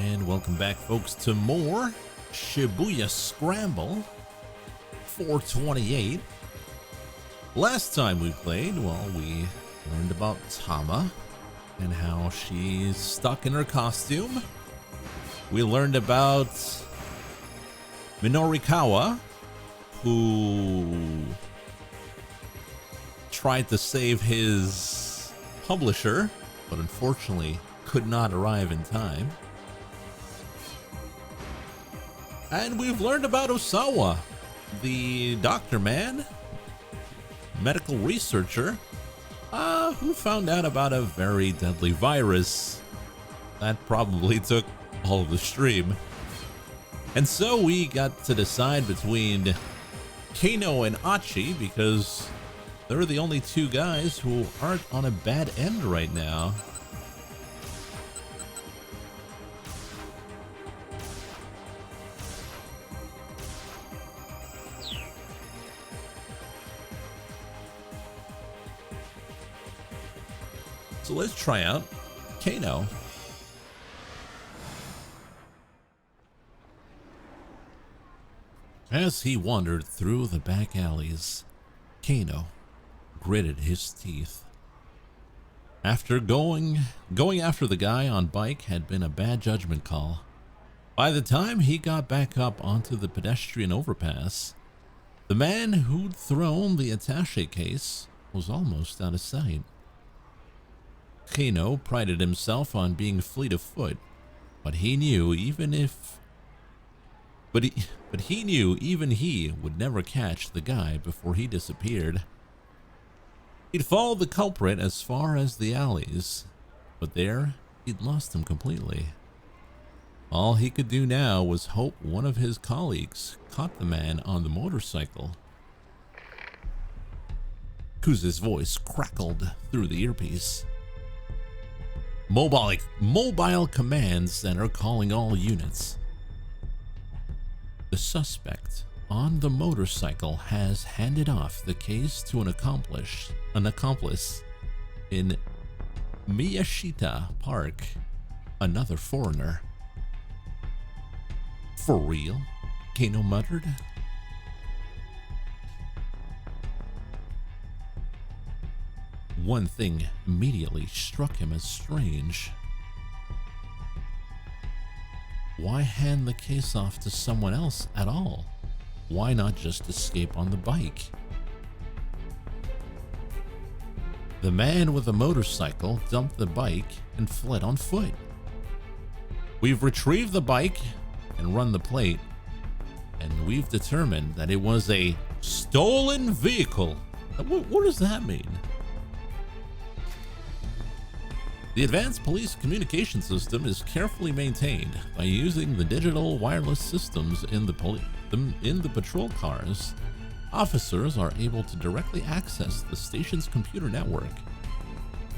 And welcome back, folks, to more Shibuya Scramble 428. Last time we played, well, we learned about Tama and how she's stuck in her costume. We learned about Minorikawa, who tried to save his publisher, but unfortunately could not arrive in time. And we've learned about Osawa, the doctor man, medical researcher, who found out about a very deadly virus that probably took all of the stream. And so we got to decide between Kano and Achi, because they're the only two guys who aren't on a bad end right now. So let's try out Kano. As he wandered through the back alleys, Kano gritted his teeth. After going after the guy on bike had been a bad judgment call. By the time he got back up onto the pedestrian overpass, the man who'd thrown the attaché case was almost out of sight. Kano prided himself on being fleet of foot, but he knew even he would never catch the guy before he disappeared. He'd followed the culprit as far as the alleys, but there he'd lost him completely. All he could do now was hope one of his colleagues caught the man on the motorcycle. Kuze's voice crackled through the earpiece. Mobile command center calling all units. The suspect on the motorcycle has handed off the case to an accomplice in Miyashita Park, another foreigner. For real? Kano muttered. One thing immediately struck him as strange. Why hand the case off to someone else at all? Why not just escape on the bike? The man with the motorcycle dumped the bike and fled on foot. We've retrieved the bike and run the plate, and we've determined that it was a stolen vehicle. What does that mean? The advanced police communication system is carefully maintained by using the digital wireless systems in the patrol cars. Officers are able to directly access the station's computer network,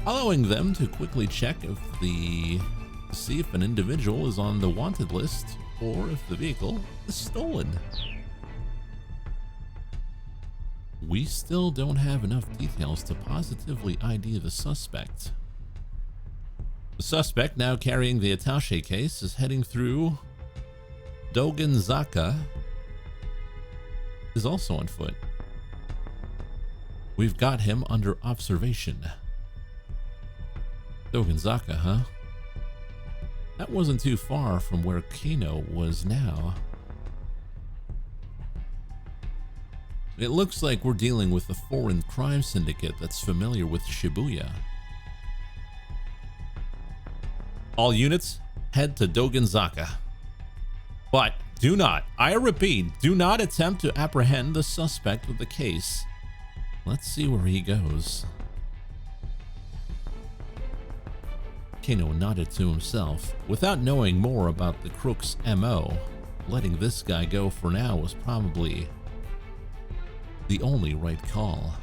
allowing them to quickly check to see if an individual is on the wanted list or if the vehicle is stolen. We still don't have enough details to positively ID the suspect. The suspect, now carrying the attaché case, is heading through Dogenzaka, is also on foot. We've got him under observation. Dogenzaka, huh? That wasn't too far from where Kano was now. It looks like we're dealing with a foreign crime syndicate that's familiar with Shibuya. All units, head to Dogenzaka. But do not, I repeat, do not attempt to apprehend the suspect with the case. Let's see where he goes. Kano nodded to himself. Without knowing more about the crook's MO, letting this guy go for now was probably the only right call.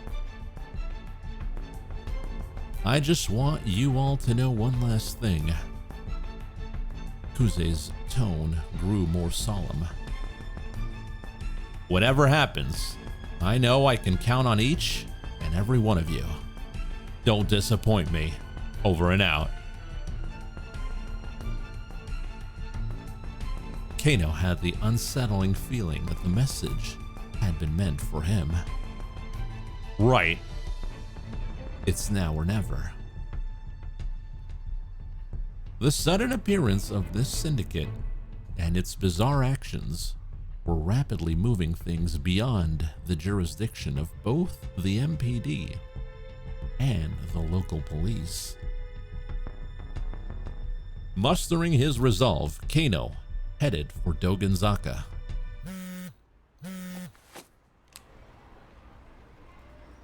I just want you all to know one last thing. Kuze's tone grew more solemn. Whatever happens, I know I can count on each and every one of you. Don't disappoint me. Over and out. Kano had the unsettling feeling that the message had been meant for him. Right. It's now or never. The sudden appearance of this syndicate and its bizarre actions were rapidly moving things beyond the jurisdiction of both the MPD and the local police. Mustering his resolve, Kano headed for Dogenzaka.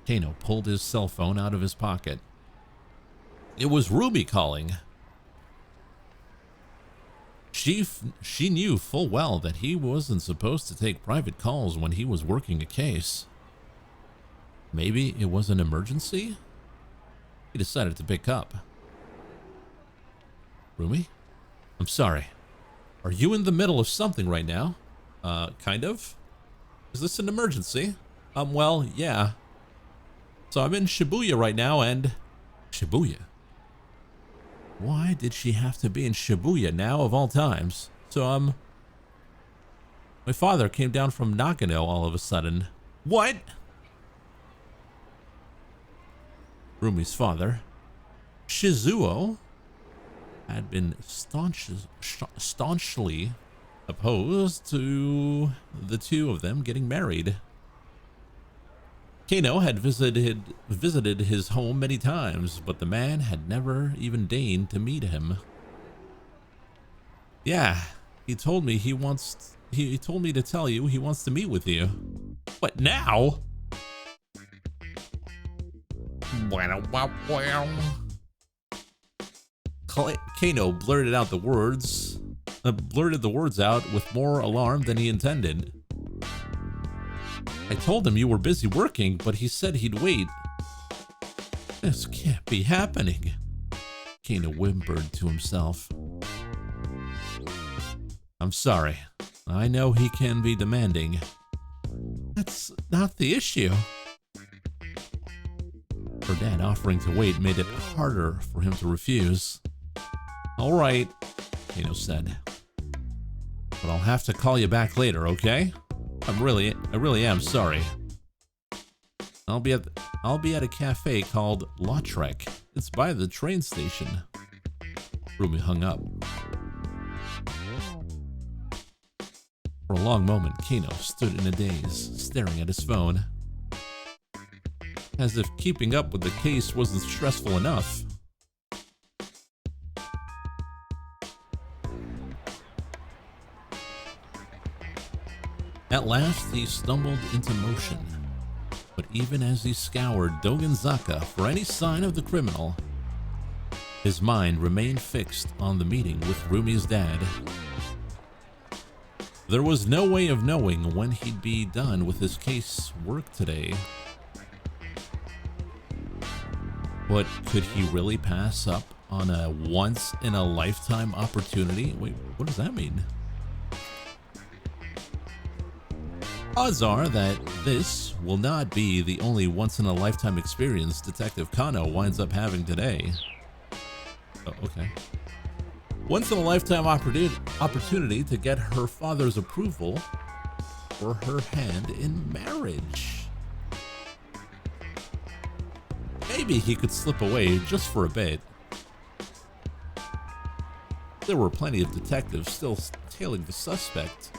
Kano pulled his cell phone out of his pocket. It was Ruby calling. She knew full well that he wasn't supposed to take private calls when he was working a case. Maybe it was an emergency? He decided to pick up. Rumi? I'm sorry. Are you in the middle of something right now? Kind of. Is this an emergency? Well, yeah. So I'm in Shibuya right now and... Shibuya? Why did she have to be in Shibuya now of all times? So, my father came down from Nagano all of a sudden. What? Rumi's father, Shizuo, had been staunchly opposed to the two of them getting married. Kano had visited his home many times, but the man had never even deigned to meet him. Yeah, he told me he told me to tell you he wants to meet with you. What now? Kano blurted the words out with more alarm than he intended. I told him you were busy working, but he said he'd wait. This can't be happening, Kano whimpered to himself. I'm sorry. I know he can be demanding. That's not the issue. Her dad offering to wait made it harder for him to refuse. All right, Kano said. But I'll have to call you back later, okay? I really am sorry. I'll be at a cafe called Lautrec. It's by the train station. Rumi hung up. For a long moment, Kano stood in a daze, staring at his phone. As if keeping up with the case wasn't stressful enough. At last, he stumbled into motion. But even as he scoured Dogenzaka for any sign of the criminal, his mind remained fixed on the meeting with Rumi's dad. There was no way of knowing when he'd be done with his case work today. But could he really pass up on a once-in-a-lifetime opportunity? Wait, what does that mean? Odds are that this will not be the only once-in-a-lifetime experience Detective Kano winds up having today. Oh, okay. Once-in-a-lifetime opportunity to get her father's approval for her hand in marriage. Maybe he could slip away just for a bit. There were plenty of detectives still tailing the suspect.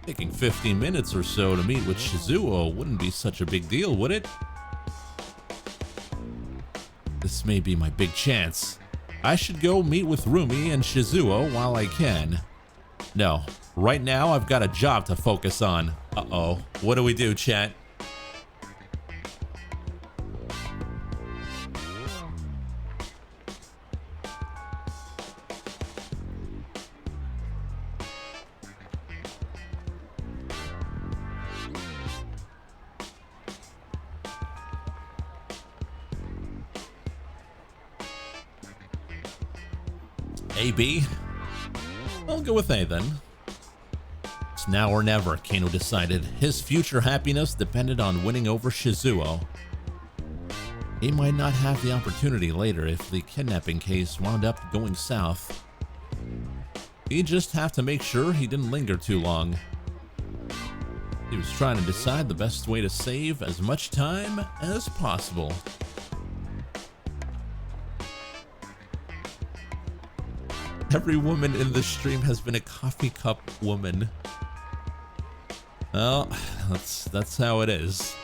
Taking 15 minutes or so to meet with Shizuo wouldn't be such a big deal, would it? This may be my big chance. I should go meet with Rumi and Shizuo while I can. No, right now I've got a job to focus on. Uh-oh, what do we do, chat? A, B? I'll go with A then. It's now or never, Kano decided. His future happiness depended on winning over Shizuo. He might not have the opportunity later if the kidnapping case wound up going south. He'd just have to make sure he didn't linger too long. He was trying to decide the best way to save as much time as possible. Every woman in this stream has been a coffee cup woman. Well, that's how it is.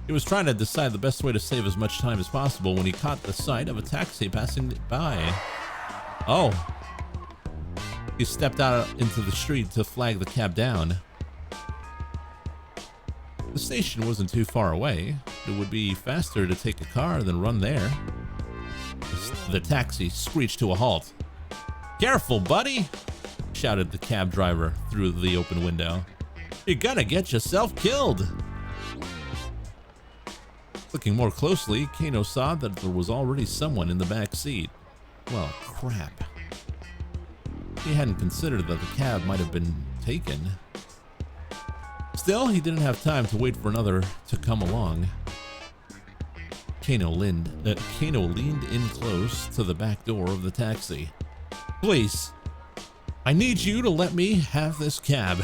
He was trying to decide the best way to save as much time as possible when he caught the sight of a taxi passing by. Oh. He stepped out into the street to flag the cab down. The station wasn't too far away. It would be faster to take a car than run there. The taxi screeched to a halt. "Careful, buddy!" shouted the cab driver through the open window. "You're gonna get yourself killed!" Looking more closely, Kano saw that there was already someone in the back seat. Well, crap. He hadn't considered that the cab might have been taken. Still, he didn't have time to wait for another to come along. Kano leaned in close to the back door of the taxi. "Please, I need you to let me have this cab."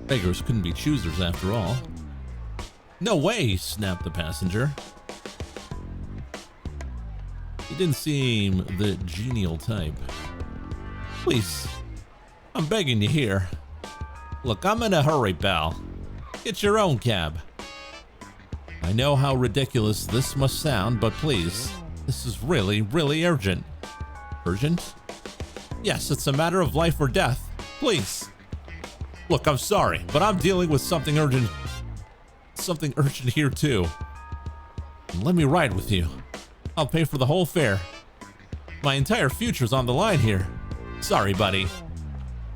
Beggars couldn't be choosers after all. "No way," snapped the passenger. He didn't seem the genial type. "Please, I'm begging you here. Look, I'm in a hurry, pal. Get your own cab. I know how ridiculous this must sound, but please, this is really, really urgent." "Urgent?" "Yes, it's a matter of life or death. Please." "Look, I'm sorry, but I'm dealing with something urgent here too. Let me ride with you. I'll pay for the whole fare. My entire future's on the line here. Sorry, buddy.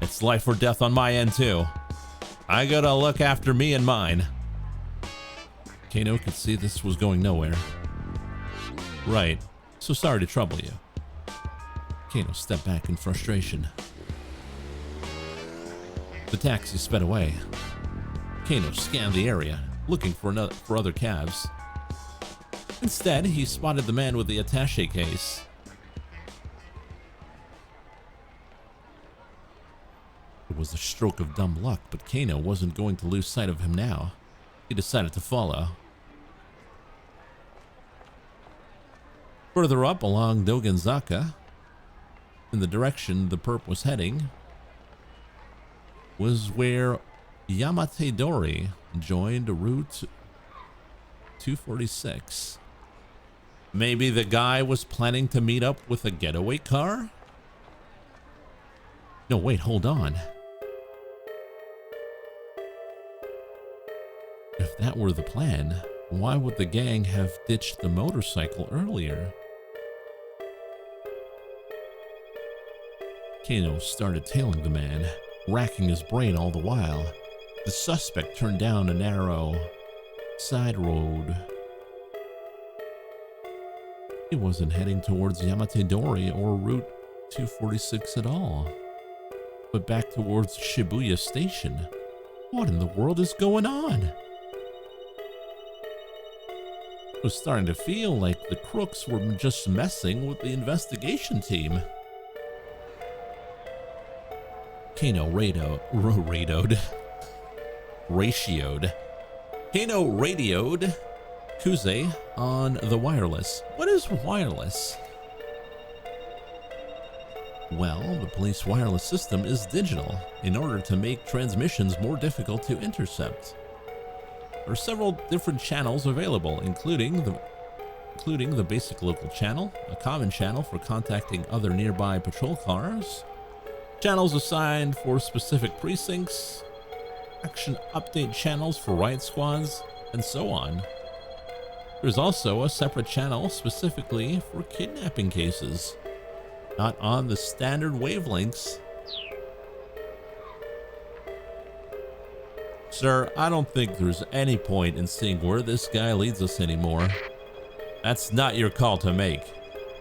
It's life or death on my end too. I gotta look after me and mine." Kano could see this was going nowhere. "Right, so sorry to trouble you." Kano stepped back in frustration. The taxi sped away. Kano scanned the area, looking for other cabs. Instead, he spotted the man with the attaché case. It was a stroke of dumb luck, but Kano wasn't going to lose sight of him now. He decided to follow. Further up along Dogenzaka, in the direction the perp was heading, was where Yamate-dori joined Route 246. Maybe the guy was planning to meet up with a getaway car? No, wait, hold on. If that were the plan, why would the gang have ditched the motorcycle earlier? Kano started tailing the man, racking his brain all the while. The suspect turned down a narrow side road. He wasn't heading towards Yamate-dori or Route 246 at all, but back towards Shibuya Station. What in the world is going on? It was starting to feel like the crooks were just messing with the investigation team. Kano radioed Kuze on the wireless. What is wireless? Well, the police wireless system is digital in order to make transmissions more difficult to intercept. There are several different channels available, including the basic local channel, a common channel for contacting other nearby patrol cars, channels assigned for specific precincts, action update channels for riot squads, and so on. There's also a separate channel specifically for kidnapping cases, not on the standard wavelengths. Sir, I don't think there's any point in seeing where this guy leads us anymore. That's not your call to make.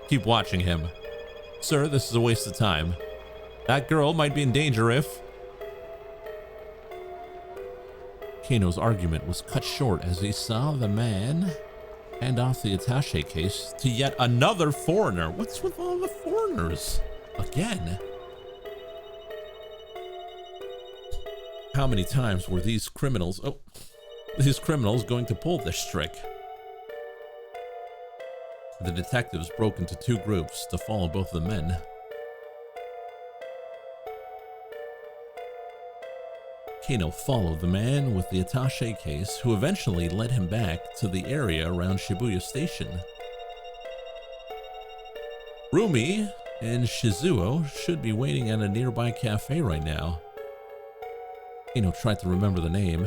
Keep watching him. Sir, this is a waste of time. That girl might be in danger if... Kano's argument was cut short as he saw the man hand off the attaché case to yet another foreigner. What's with all the foreigners? Again. How many times were these criminals going to pull this trick? The detectives broke into two groups to follow both the men. Kano followed the man with the attaché case, who eventually led him back to the area around Shibuya Station. Rumi and Shizuo should be waiting at a nearby cafe right now. Kano tried to remember the name.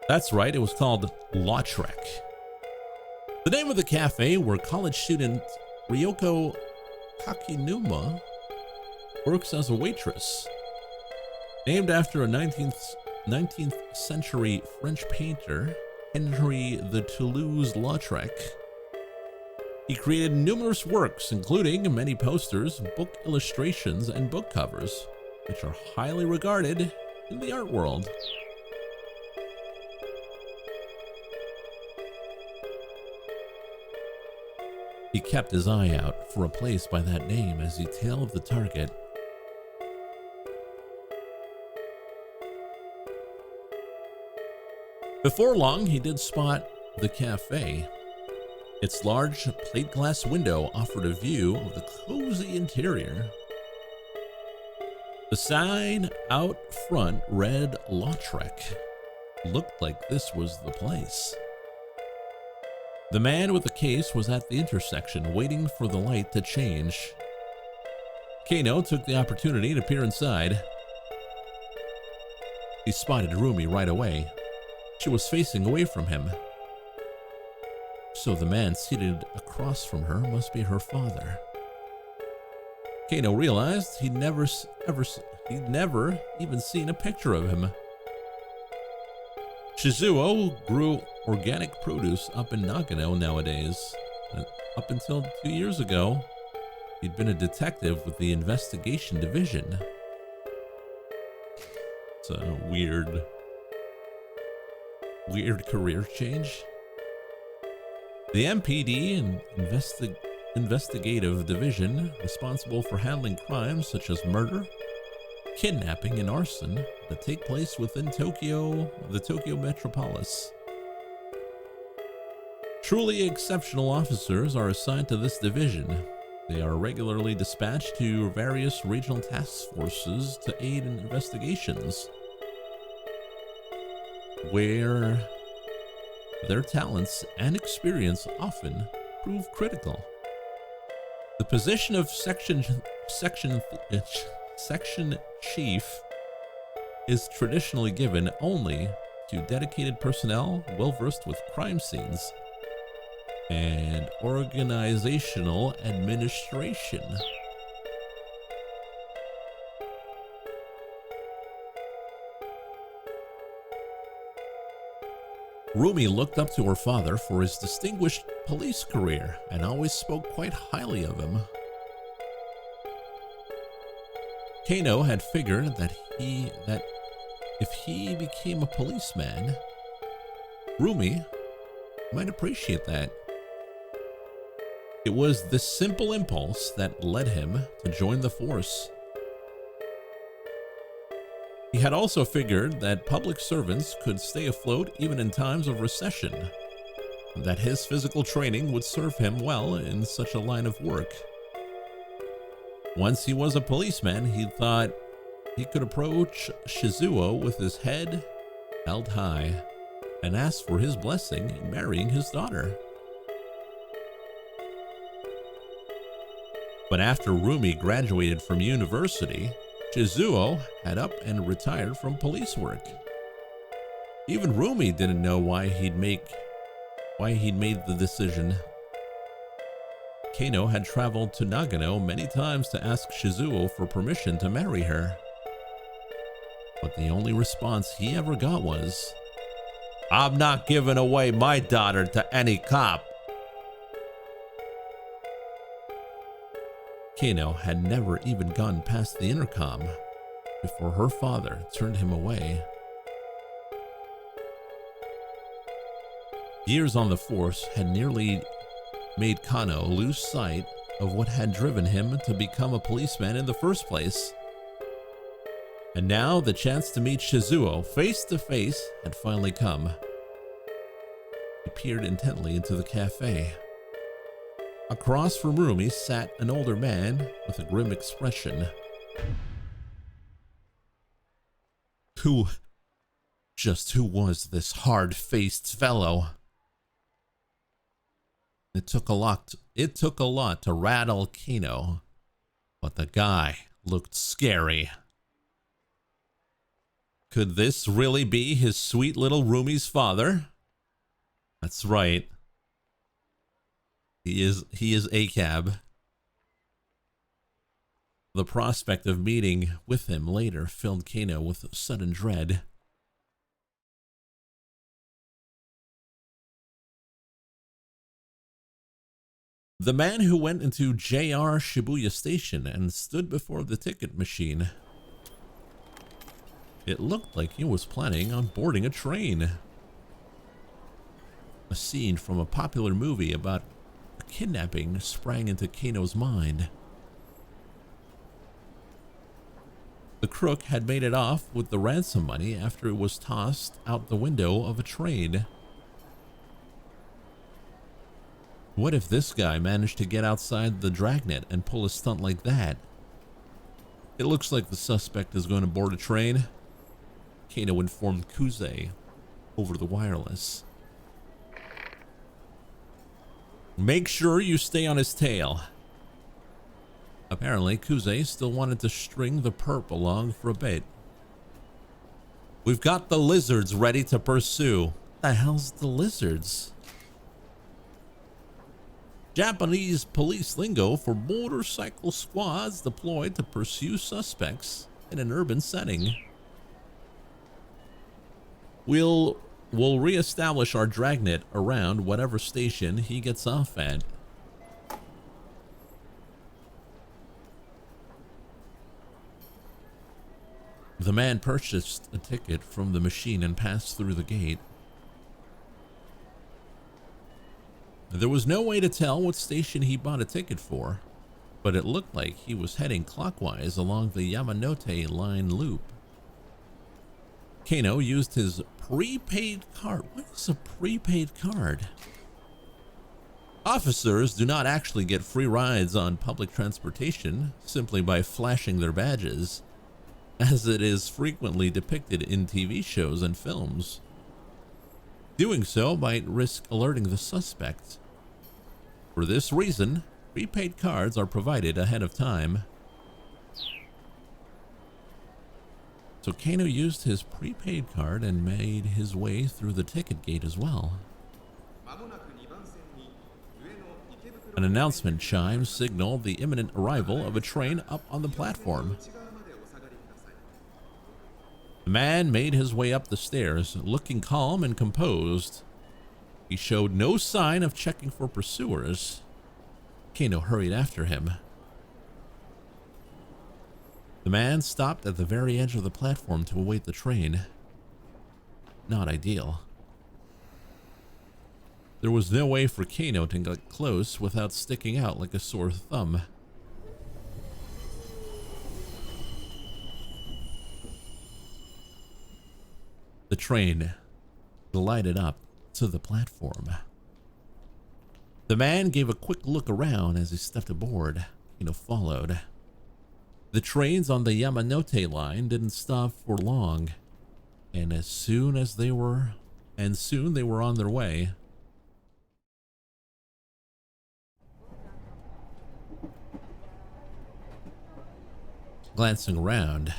That's right, it was called Lautrec. The name of the cafe where college student Ryoko Kakinuma works as a waitress. Named after a 19th century French painter, Henri de Toulouse-Lautrec. He created numerous works, including many posters, book illustrations, and book covers, which are highly regarded in the art world. He kept his eye out for a place by that name as he tailed the target. Before long, he did spot the cafe. Its large plate glass window offered a view of the cozy interior. The sign out front read Lautrec. Looked like this was the place. The man with the case was at the intersection, waiting for the light to change. Kano took the opportunity to peer inside. He spotted Rumi right away. She was facing away from him. So the man seated across from her must be her father. Kano realized he'd never even seen a picture of him. Shizuo grew organic produce up in Nagano nowadays. Up until 2 years ago, he'd been a detective with the investigation division. It's a weird career change. The MPD and investigative division, responsible for handling crimes such as murder, kidnapping, and arson that take place within the Tokyo metropolis. Truly exceptional officers are assigned to this division. They are regularly dispatched to various regional task forces to aid in investigations, where their talents and experience often prove critical. The position of section chief is traditionally given only to dedicated personnel well-versed with crime scenes and organizational administration. Rumi looked up to her father for his distinguished police career and always spoke quite highly of him. Kano had figured that if he became a policeman, Rumi might appreciate that. It was this simple impulse that led him to join the force. He had also figured that public servants could stay afloat even in times of recession, and that his physical training would serve him well in such a line of work. Once he was a policeman, he thought he could approach Shizuo with his head held high and ask for his blessing in marrying his daughter. But after Rumi graduated from university, Shizuo had up and retired from police work. Even Rumi didn't know why he'd made the decision. Kano had traveled to Nagano many times to ask Shizuo for permission to marry her. But the only response he ever got was, "I'm not giving away my daughter to any cop." Kano had never even gone past the intercom before her father turned him away. Years on the force had nearly made Kano lose sight of what had driven him to become a policeman in the first place. And now the chance to meet Shizuo face to face had finally come. He peered intently into the cafe. Across from Rumi sat an older man with a grim expression. Who was this hard-faced fellow? It took a lot to rattle Kino, but the guy looked scary. Could this really be his sweet little Rumi's father? That's right. He is ACAB. The prospect of meeting with him later filled Kano with sudden dread. The man who went into JR Shibuya Station and stood before the ticket machine. It looked like he was planning on boarding a train. A scene from a popular movie about a kidnapping sprang into Kano's mind. The crook had made it off with the ransom money after it was tossed out the window of a train. What if this guy managed to get outside the dragnet and pull a stunt like that? It looks like the suspect is going to board a train. Kano informed Kuze over the wireless. Make sure you stay on his tail. Apparently, Kuze still wanted to string the perp along for a bit. We've got the lizards ready to pursue. The hell's the lizards? Japanese police lingo for motorcycle squads deployed to pursue suspects in an urban setting. We'll reestablish our dragnet around whatever station he gets off at. The man purchased a ticket from the machine and passed through the gate. There was no way to tell what station he bought a ticket for, but it looked like he was heading clockwise along the Yamanote line loop. Kano used his prepaid card. What is a prepaid card? Officers do not actually get free rides on public transportation simply by flashing their badges, as it is frequently depicted in TV shows and films. Doing so might risk alerting the suspect. For this reason, prepaid cards are provided ahead of time. So Kano used his prepaid card and made his way through the ticket gate as well. An announcement chime signaled the imminent arrival of a train up on the platform. The man made his way up the stairs, looking calm and composed. He showed no sign of checking for pursuers. Kano hurried after him. The man stopped at the very edge of the platform to await the train. Not ideal. There was no way for Kano to get close without sticking out like a sore thumb. The train glided up to the platform. The man gave a quick look around as he stepped aboard. Kano followed. The trains on the Yamanote line didn't stop for long, and soon they were on their way. Glancing around,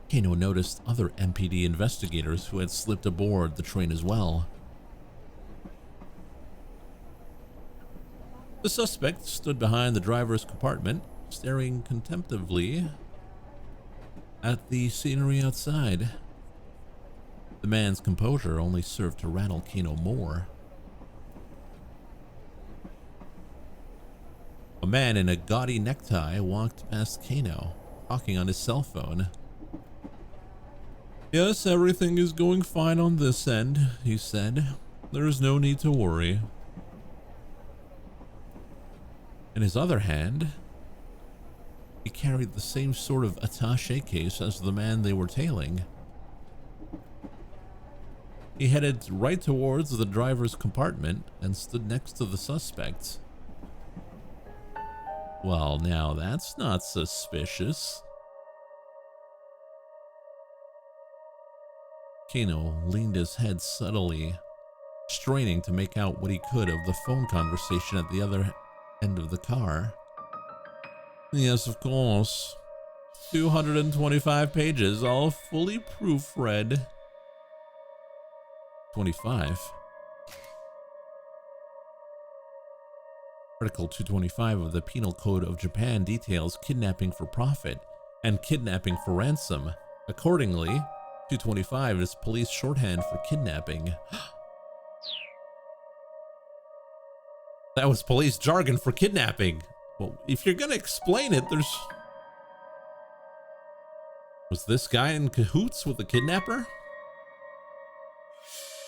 Kano noticed other MPD investigators who had slipped aboard the train as well. The suspect stood behind the driver's compartment, staring contemplatively at the scenery outside. The man's composure only served to rattle Kano more. A man in a gaudy necktie walked past Kano, talking on his cell phone. Yes, everything is going fine on this end, he said. There's no need to worry. In his other hand, he carried the same sort of attaché case as the man they were tailing. He headed right towards the driver's compartment and stood next to the suspect. Well, now that's not suspicious. Kano leaned his head subtly, straining to make out what he could of the phone conversation at the other end of the car. Yes, of course. 225 pages, all fully proofread. 25. Article 225 of the Penal Code of Japan details kidnapping for profit and kidnapping for ransom. Accordingly, 225 is police shorthand for kidnapping. That was police jargon for kidnapping. Well, if you're gonna explain it, there's... Was this guy in cahoots with the kidnapper?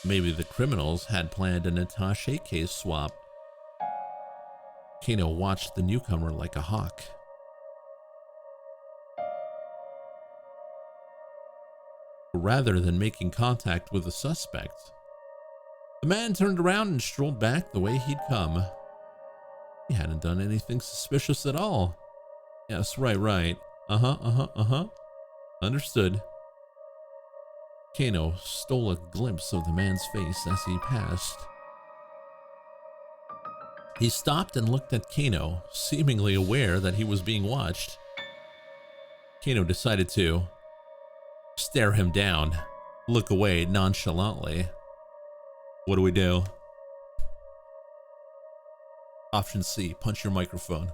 Maybe the criminals had planned an attaché case swap. Kano watched the newcomer like a hawk. Rather than making contact with the suspect, the man turned around and strolled back the way he'd come. He hadn't done anything suspicious at all. Yes, right. Understood. Kano stole a glimpse of the man's face as he passed. He stopped and looked at Kano, seemingly aware that he was being watched. Kano decided to stare him down, look away nonchalantly. What do we do? Option C, punch your microphone.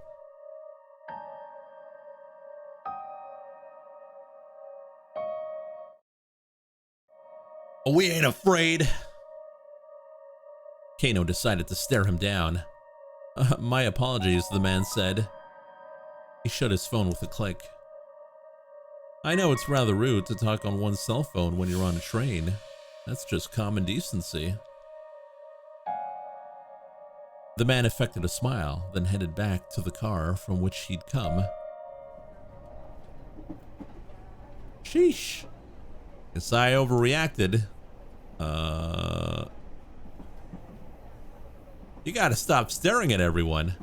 We ain't afraid. Kano decided to stare him down. My apologies, the man said. He shut his phone with a click. I know it's rather rude to talk on one's cell phone when you're on a train. That's just common decency. The man affected a smile, then headed back to the car from which he'd come. Sheesh. Guess I overreacted. You gotta stop staring at everyone.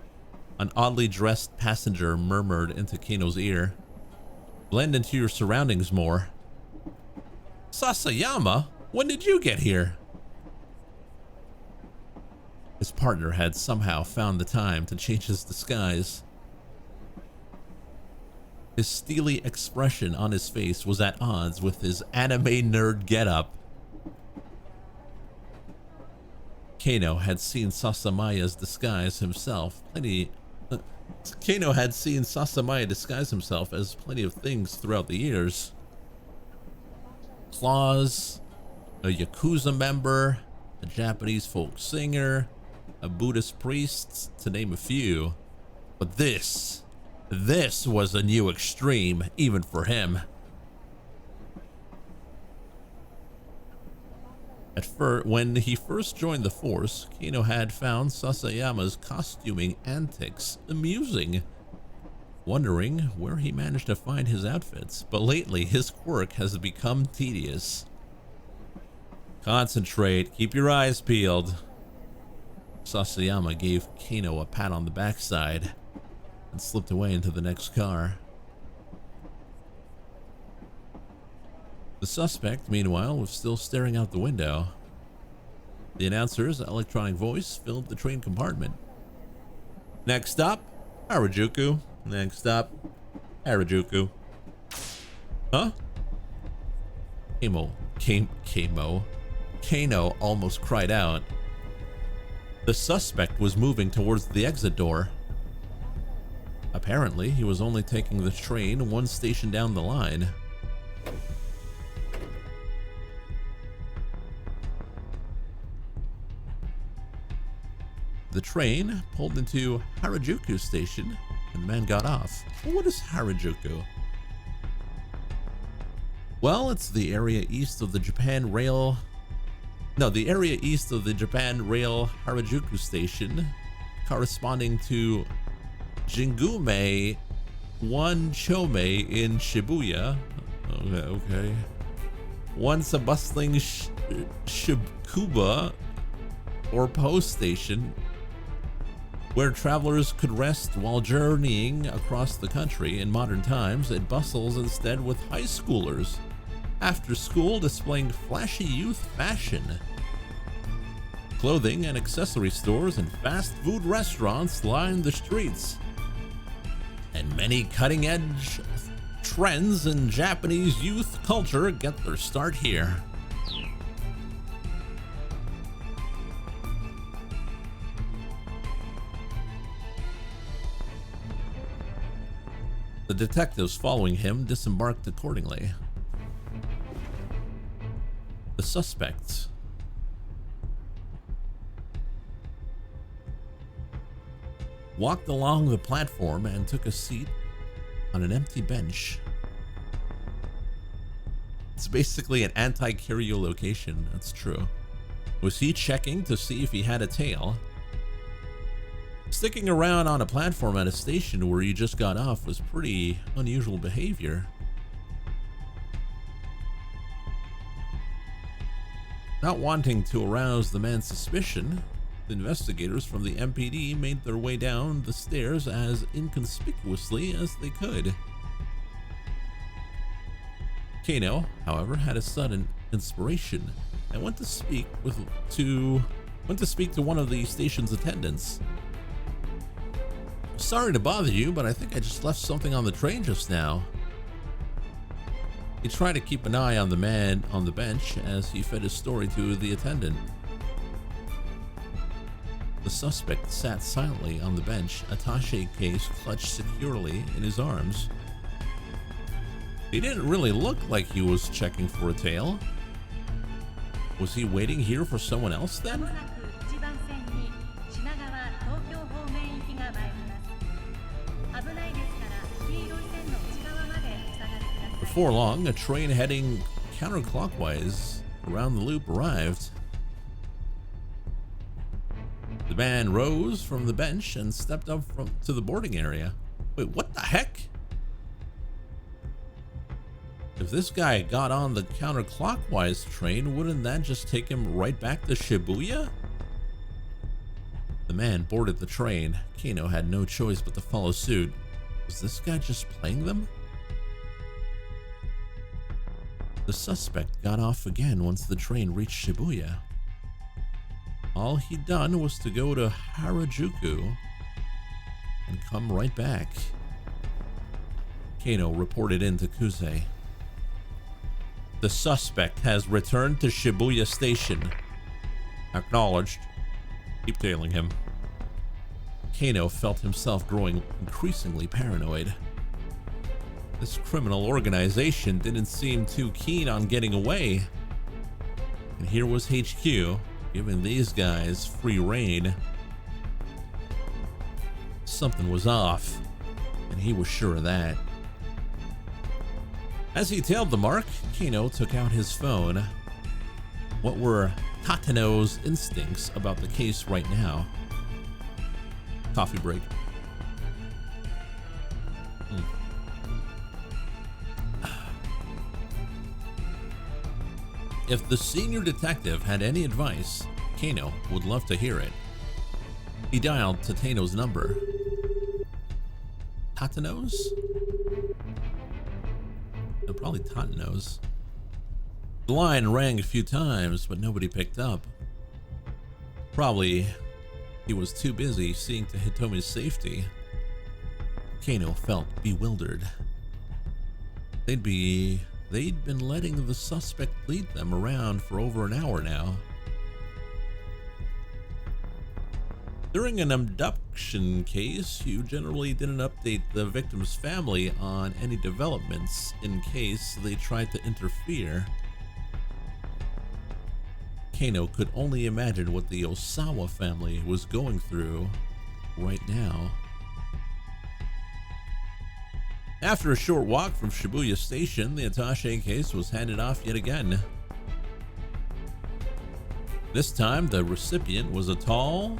An oddly dressed passenger murmured into Kano's ear. Blend into your surroundings more. Sasayama? When did you get here? His partner had somehow found the time to change his disguise. His steely expression on his face was at odds with his anime nerd getup. Kano had seen Sasamaya's disguise himself Kano had seen Sasamaya disguise himself as plenty of things throughout the years. Claws, a Yakuza member, a Japanese folk singer, a Buddhist priest, to name a few. But this was a new extreme, even for him. When he first joined the force, Kano had found Sasayama's costuming antics amusing, wondering where he managed to find his outfits, but lately his quirk has become tedious. Concentrate, keep your eyes peeled. Sasayama gave Kano a pat on the backside and slipped away into the next car. The suspect, meanwhile, was still staring out the window. The announcer's electronic voice filled the train compartment. Next stop, Harajuku. Next stop, Harajuku. Huh? Kano almost cried out. The suspect was moving towards the exit door. Apparently, he was only taking the train one station down the line. The train pulled into Harajuku station and the man got off. Well, what is Harajuku? Well, it's the area east of the Japan Rail No, the area east of the Japan Rail Harajuku Station, corresponding to Jingume One Chome in Shibuya. Okay. Once a bustling Shibuya or post station where travelers could rest while journeying across the country. In modern times, it bustles instead with high schoolers after school displaying flashy youth fashion. Clothing and accessory stores and fast food restaurants line the streets, and many cutting-edge trends in Japanese youth culture get their start here. The detectives following him disembarked accordingly. The suspects walked along the platform and took a seat on an empty bench. It's basically an anti-curio location, that's true. Was he checking to see if he had a tail? Sticking around on a platform at a station where you just got off was pretty unusual behavior. Not wanting to arouse the man's suspicion, the investigators from the MPD made their way down the stairs as inconspicuously as they could. Kano, however, had a sudden inspiration and went to speak to one of the station's attendants. Sorry to bother you, but I think I just left something on the train just now. He tried to keep an eye on the man on the bench as he fed his story to the attendant. The suspect sat silently on the bench, attaché case clutched securely in his arms. He didn't really look like he was checking for a tail. Was he waiting here for someone else then? Before long, a train heading counterclockwise around the loop arrived. The man rose from the bench and stepped up to the boarding area. Wait, what the heck? If this guy got on the counterclockwise train, wouldn't that just take him right back to Shibuya? The man boarded the train. Kano had no choice but to follow suit. Was this guy just playing them? The suspect got off again once the train reached Shibuya. All he'd done was to go to Harajuku and come right back. Kano reported in to Kuze. The suspect has returned to Shibuya Station. Acknowledged. Keep tailing him. Kano felt himself growing increasingly paranoid. This criminal organization didn't seem too keen on getting away. And here was HQ giving these guys free rein. Something was off, and he was sure of that. As he tailed the mark, Kano took out his phone. What were Tateno's instincts about the case right now? Coffee break. If the senior detective had any advice, Kano would love to hear it. He dialed Tateno's number. Tateno's? No, probably Tateno's. The line rang a few times, but nobody picked up. Probably he was too busy seeing to Hitomi's safety. Kano felt bewildered. They'd been letting the suspect lead them around for over an hour now. During an abduction case, you generally didn't update the victim's family on any developments in case they tried to interfere. Kano could only imagine what the Osawa family was going through right now. After a short walk from Shibuya Station, the attaché case was handed off yet again. This time, the recipient was a tall,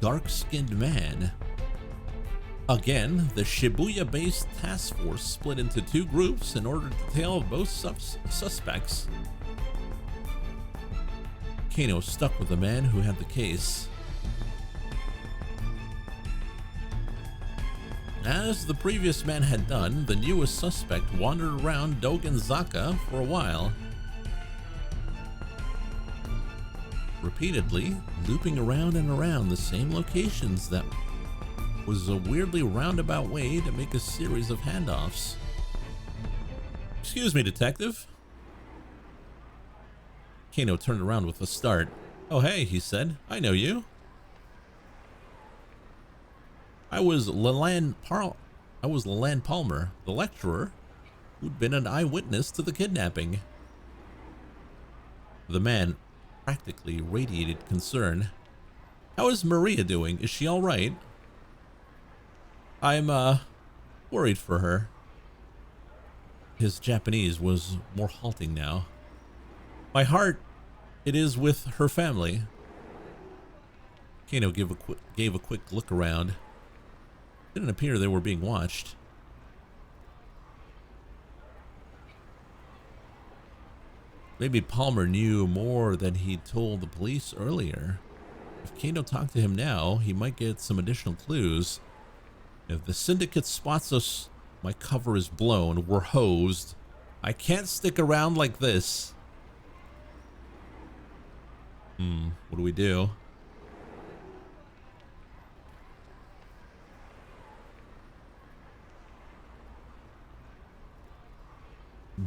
dark-skinned man. Again, the Shibuya-based task force split into two groups in order to tail both suspects. Kano stuck with the man who had the case. As the previous man had done, the newest suspect wandered around Dogenzaka for a while, repeatedly looping around and around the same locations. That was a weirdly roundabout way to make a series of handoffs. Excuse me, detective. Kano turned around with a start. Oh hey, he said, I know you. I was Leland Palmer, the lecturer who'd been an eyewitness to the kidnapping. The man practically radiated concern. How is Maria doing? Is she all right? I'm worried for her. His Japanese was more halting now. My heart, it is with her family. Kano gave a quick look around. Didn't appear they were being watched. Maybe Palmer knew more than he'd told the police earlier. If Kano talked to him now, he might get some additional clues. If the syndicate spots us, my cover is blown. We're hosed. I can't stick around like this. What do we do?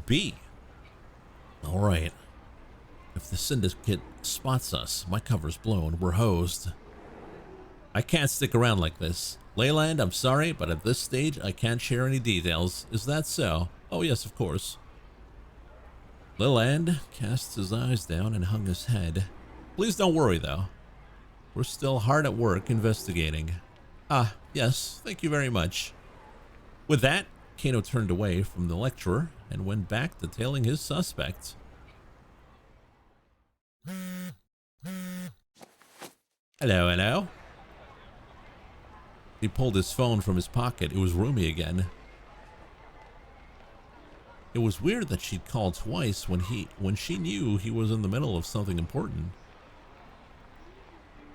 B. All right. If the syndicate spots us, my cover's blown. We're hosed. I can't stick around like this. Leyland, I'm sorry, but at this stage, I can't share any details. Is that so? Oh, yes, of course. Leyland cast his eyes down and hung his head. Please don't worry, though. We're still hard at work investigating. Ah, yes, thank you very much. With that, Kano turned away from the lecturer and went back to tailing his suspect. Hello, hello. He pulled his phone from his pocket. It was Rumi again. It was weird that she'd called twice when she knew he was in the middle of something important.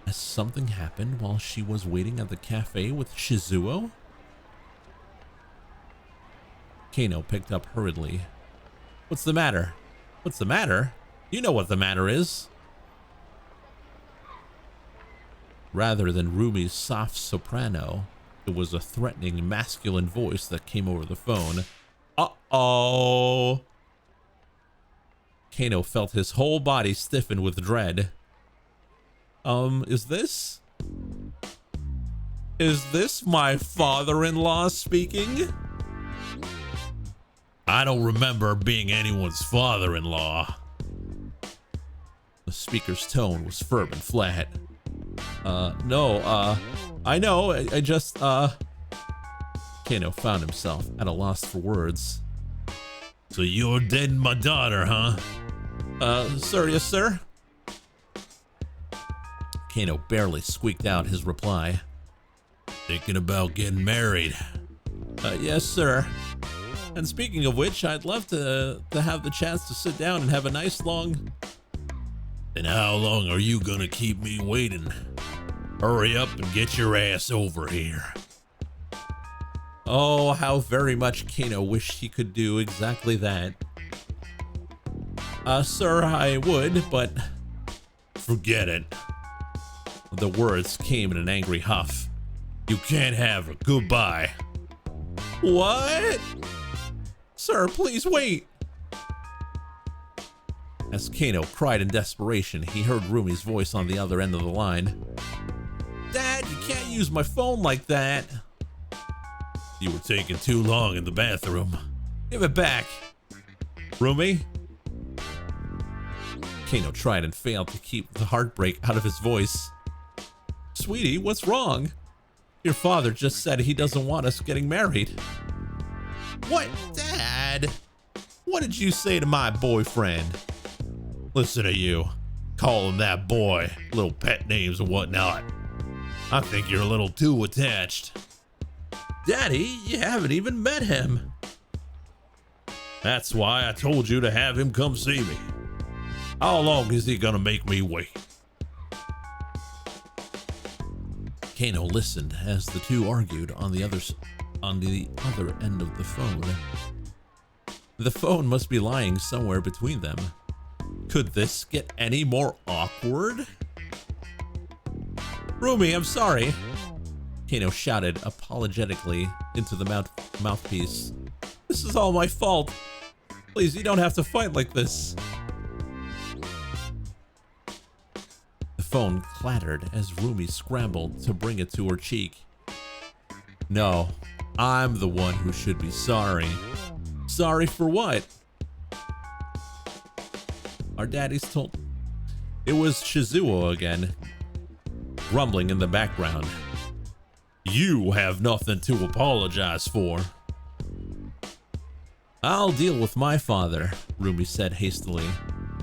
Has something happened while she was waiting at the cafe with Shizuo? Kano picked up hurriedly. What's the matter? What's the matter? You know what the matter is. Rather than Rumi's soft soprano, it was a threatening masculine voice that came over the phone. Uh-oh. Kano felt his whole body stiffen with dread. Is this my father-in-law speaking? I don't remember being anyone's father-in-law. The speaker's tone was firm and flat. No, I know, I just, Kano found himself at a loss for words. So you're dating my daughter, huh? Sir, yes, sir? Kano barely squeaked out his reply. Thinking about getting married? Yes, sir. And speaking of which, I'd love to have the chance to sit down and have a nice long... And how long are you gonna keep me waiting? Hurry up and get your ass over here. Oh, how very much Kano wished he could do exactly that. Sir, I would, but... Forget it. The words came in an angry huff. You can't have her. Goodbye. What? Sir, please wait. As Kano cried in desperation, he heard Rumi's voice on the other end of the line. Dad, you can't use my phone like that. You were taking too long in the bathroom. Give it back. Rumi? Kano tried and failed to keep the heartbreak out of his voice. Sweetie, what's wrong? Your father just said he doesn't want us getting married. What, Dad? What did you say to my boyfriend? Listen to you. calling that boy little pet names and whatnot. I think you're a little too attached. Daddy, you haven't even met him. That's why I told you to have him come see me. How long is he gonna make me wait? Kano listened as the two argued on the other end of the phone. The phone must be lying somewhere between them. Could this get any more awkward? Rumi, I'm sorry. Kano shouted apologetically into the mouthpiece. This is all my fault. Please, you don't have to fight like this. The phone clattered as Rumi scrambled to bring it to her cheek. No, I'm the one who should be sorry. Sorry for what? Our daddy's told... It was Shizuo again, rumbling in the background. You have nothing to apologize for. I'll deal with my father, Rumi said hastily.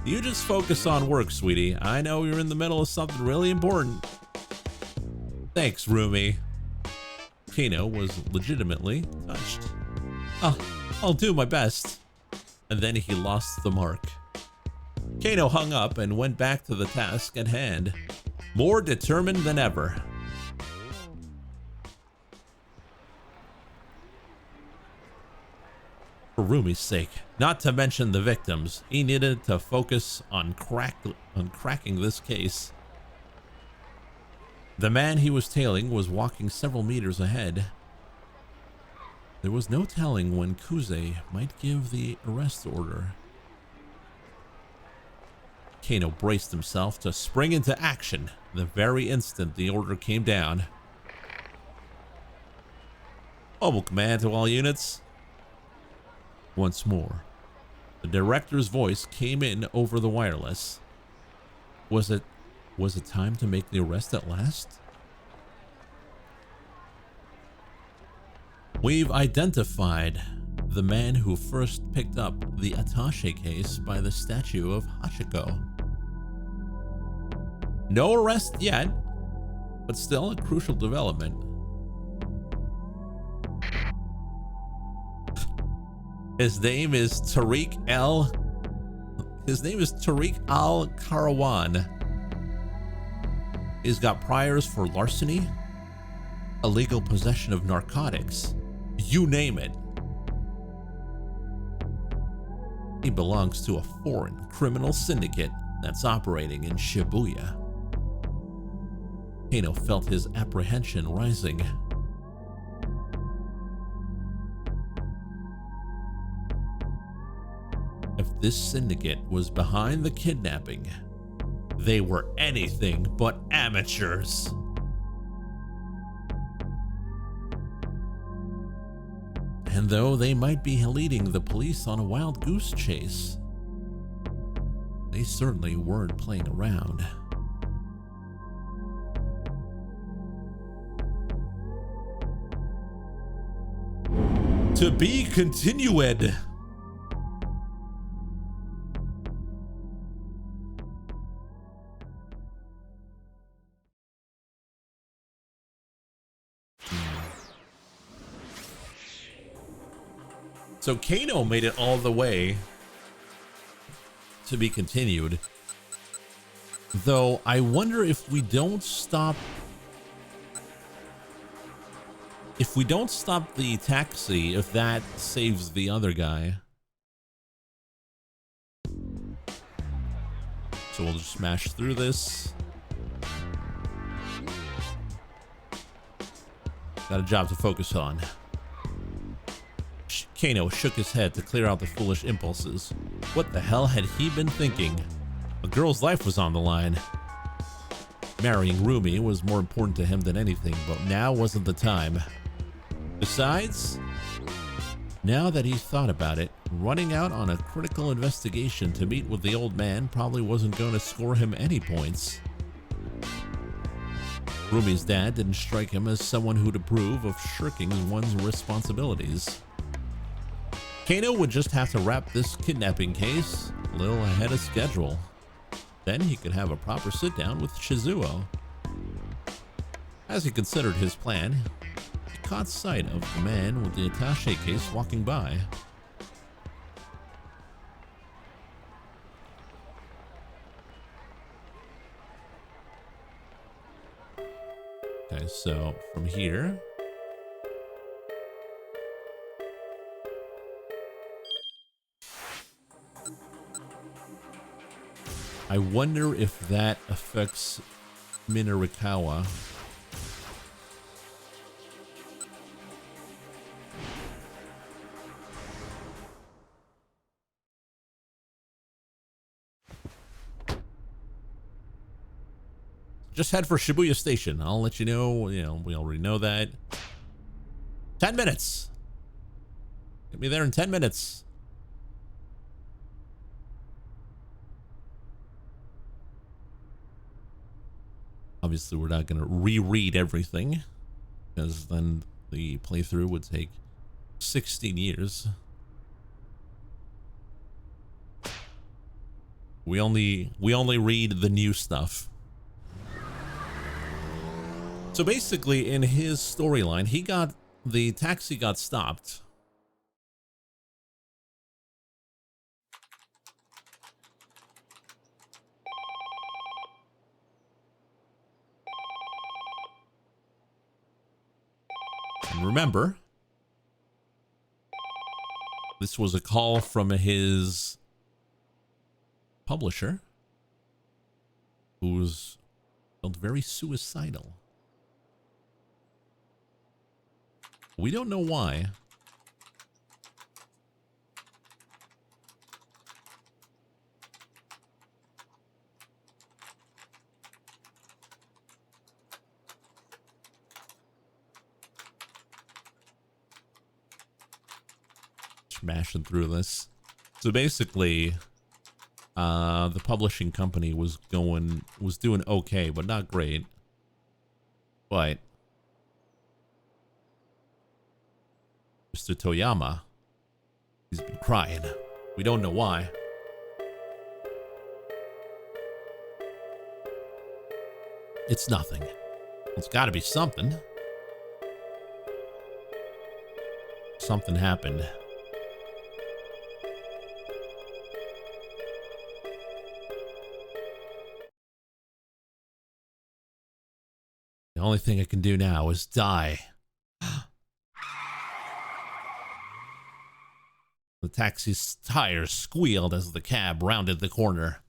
You just focus on work, sweetie. I know you're in the middle of something really important. Thanks, Rumi. Kano was legitimately touched. I'll do my best. And then he lost the mark. Kano hung up and went back to the task at hand, more determined than ever. For Rumi's sake, not to mention the victims, he needed to focus on cracking this case. The man he was tailing was walking several meters ahead. There was no telling when Kuze might give the arrest order. Kano braced himself to spring into action the very instant the order came down. Mobile command to all units. Once more, the director's voice came in over the wireless. Was it time to make the arrest at last? We've identified the man who first picked up the attaché case by the statue of Hachiko. No arrest yet, but still a crucial development. His name is Tariq Al-Karawan. He's got priors for larceny, illegal possession of narcotics, you name it. He belongs to a foreign criminal syndicate that's operating in Shibuya. Kano felt his apprehension rising. If this syndicate was behind the kidnapping, they were anything but amateurs. And though they might be leading the police on a wild goose chase, they certainly weren't playing around. To be continued. So Kano made it all the way to be continued. Though I wonder if we don't stop the taxi, if that saves the other guy. So we'll just smash through this. Got a job to focus on. Kano shook his head to clear out the foolish impulses. What the hell had he been thinking? A girl's life was on the line. Marrying Rumi was more important to him than anything, but now wasn't the time. Besides, now that he thought about it, running out on a critical investigation to meet with the old man probably wasn't going to score him any points. Rumi's dad didn't strike him as someone who'd approve of shirking one's responsibilities. Kano would just have to wrap this kidnapping case a little ahead of schedule. Then he could have a proper sit-down with Shizuo. As he considered his plan, he caught sight of the man with the attaché case walking by. Okay, so from here... I wonder if that affects Minarikawa. Just head for Shibuya Station. I'll let you know, we already know that. 10 minutes. Get me there in 10 minutes. Obviously, we're not going to reread everything, because then the playthrough would take 16 years. We only read the new stuff. So basically, in his storyline, the taxi got stopped. And remember, this was a call from his publisher, who's felt very suicidal. We don't know why. Smashing through this. So basically, the publishing company was doing okay, but not great. But Mr. Toyama, he's been crying. We don't know why. It's nothing. It's got to be something. Something happened. The only thing I can do now is die. The taxi's tires squealed as the cab rounded the corner.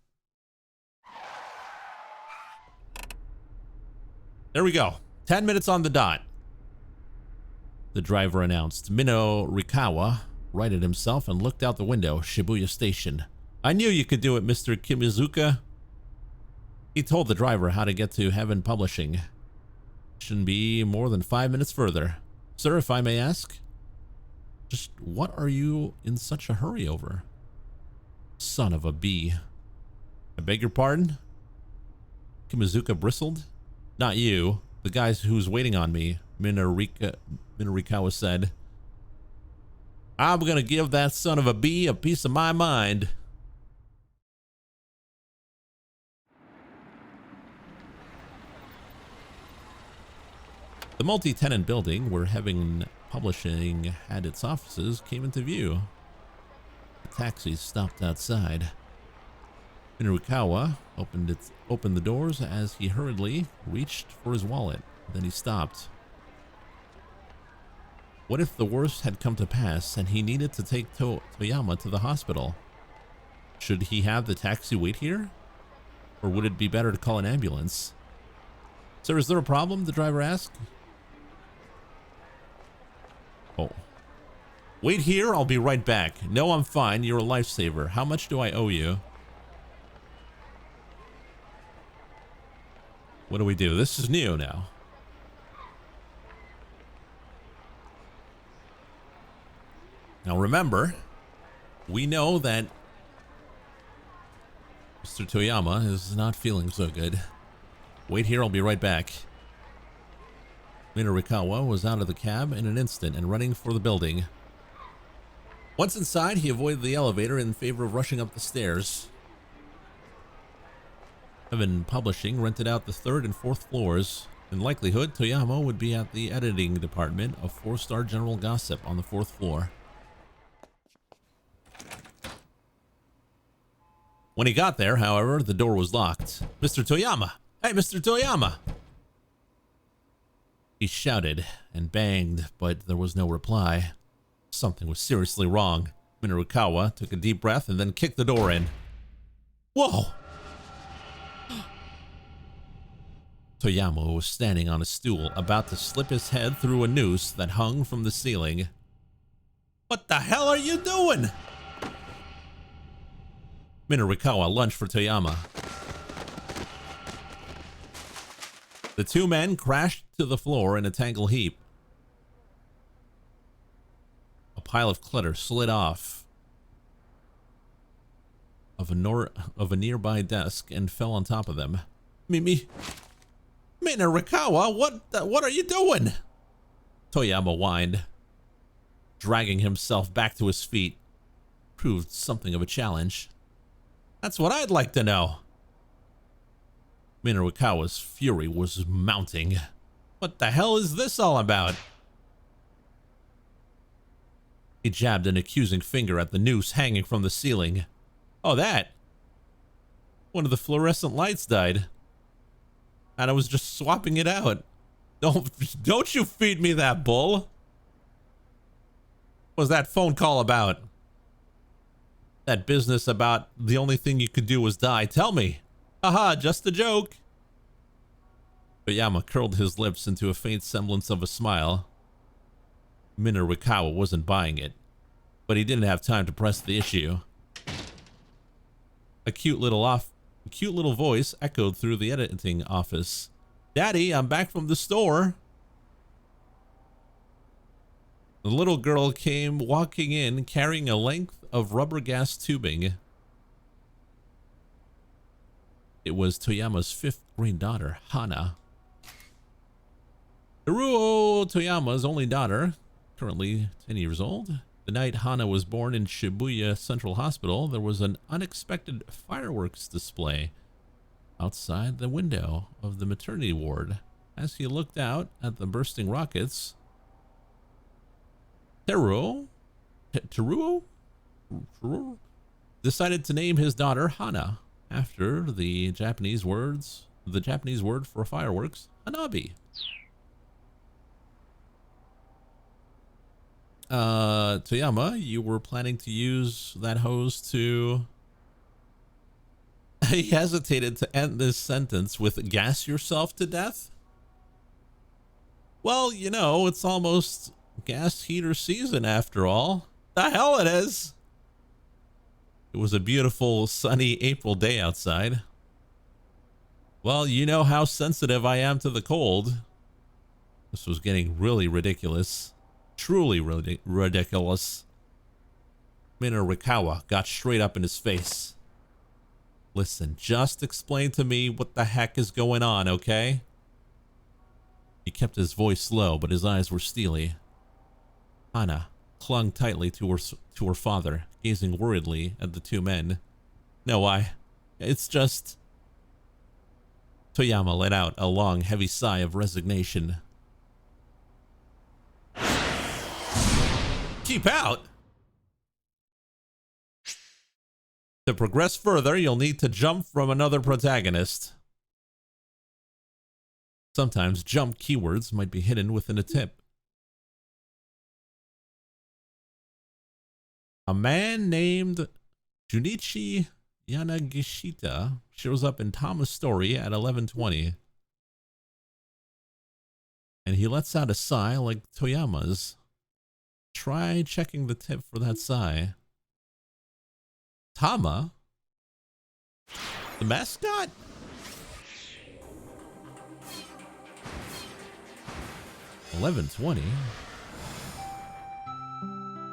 There we go. 10 minutes on the dot. The driver announced. Minarikawa righted himself and looked out the window. Shibuya Station. I knew you could do it, Mr. Kimizuka. He told the driver how to get to Heaven Publishing. Shouldn't be more than 5 minutes further. Sir, if I may ask, just what are you in such a hurry over? Son of a bee. I beg your pardon? Kimizuka bristled. Not you. The guy who's waiting on me, Minarikawa said. I'm gonna give that son of a bee a piece of my mind. The multi-tenant building where Heaven Publishing had its offices came into view. The taxi stopped outside. Minarikawa opened the doors as he hurriedly reached for his wallet. Then he stopped. What if the worst had come to pass and he needed to take Toyama to the hospital? Should he have the taxi wait here? Or would it be better to call an ambulance? Sir, is there a problem? The driver asked. Oh. Wait here, I'll be right back. No, I'm fine. You're a lifesaver. How much do I owe you? What do we do? This is new now. Now remember, we know that Mr. Toyama is not feeling so good. Wait here, I'll be right back. Minarikawa was out of the cab in an instant and running for the building. Once inside, he avoided the elevator in favor of rushing up the stairs. Heaven Publishing rented out the 3rd and 4th floors. In likelihood, Toyama would be at the editing department of 4-Star General Gossip on the 4th floor. When he got there, however, the door was locked. Mr. Toyama! Hey, Mr. Toyama! He shouted and banged, but there was no reply. Something was seriously wrong. Minorukawa took a deep breath and then kicked the door in. Whoa! Toyama was standing on a stool, about to slip his head through a noose that hung from the ceiling. What the hell are you doing? Minorukawa lunged for Toyama. The two men crashed to the floor in a tangled heap. A pile of clutter slid off of a nearby desk and fell on top of them. Minorukawa, what are you doing? Toyama whined. Dragging himself back to his feet proved something of a challenge. That's what I'd like to know. Minorukawa's fury was mounting. What the hell is this all about? He jabbed an accusing finger at the noose hanging from the ceiling. Oh, that. One of the fluorescent lights died. And I was just swapping it out. Don't you feed me that bull. What was that phone call about? That business about the only thing you could do was die. Tell me. Haha, just a joke. Toyama curled his lips into a faint semblance of a smile. Minorukawa wasn't buying it, but he didn't have time to press the issue. A cute little voice echoed through the editing office. Daddy, I'm back from the store. The little girl came walking in, carrying a length of rubber gas tubing. It was Toyama's 5th grade daughter, Hana. Hiruo Toyama's only daughter, currently 10 years old. The night Hana was born in Shibuya Central Hospital, there was an unexpected fireworks display outside the window of the maternity ward. As he looked out at the bursting rockets, Teruo decided to name his daughter Hana after the Japanese word for fireworks, hanabi. Toyama, you were planning to use that hose to... He hesitated to end this sentence with gas yourself to death? Well, you know, it's almost gas heater season after all. The hell it is! It was a beautiful, sunny April day outside. Well, you know how sensitive I am to the cold. This was getting really ridiculous. Truly ridiculous. Minorukawa got straight up in his face. Listen, just explain to me what the heck is going on, okay? He kept his voice low, but his eyes were steely. Hana clung tightly to her father, gazing worriedly at the two men. No, it's just... Toyama let out a long, heavy sigh of resignation. Keep out! To progress further, you'll need to jump from another protagonist. Sometimes jump keywords might be hidden within a tip. A man named Junichi Yanagishita shows up in Tama's story at 11:20. And he lets out a sigh like Toyama's. Try checking the tip for that sigh. Tama? The mascot? $11.20.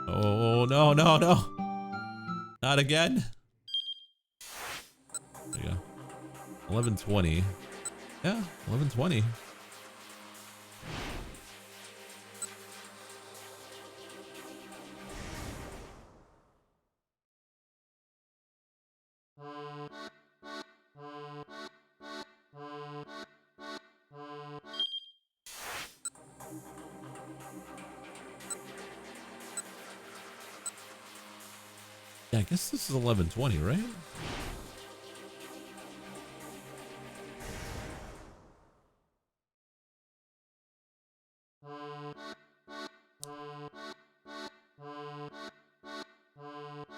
Oh, no, no, no. Not again. There you go. $11.20. Yeah, $11.20. Yeah, I guess this is 11:20, right?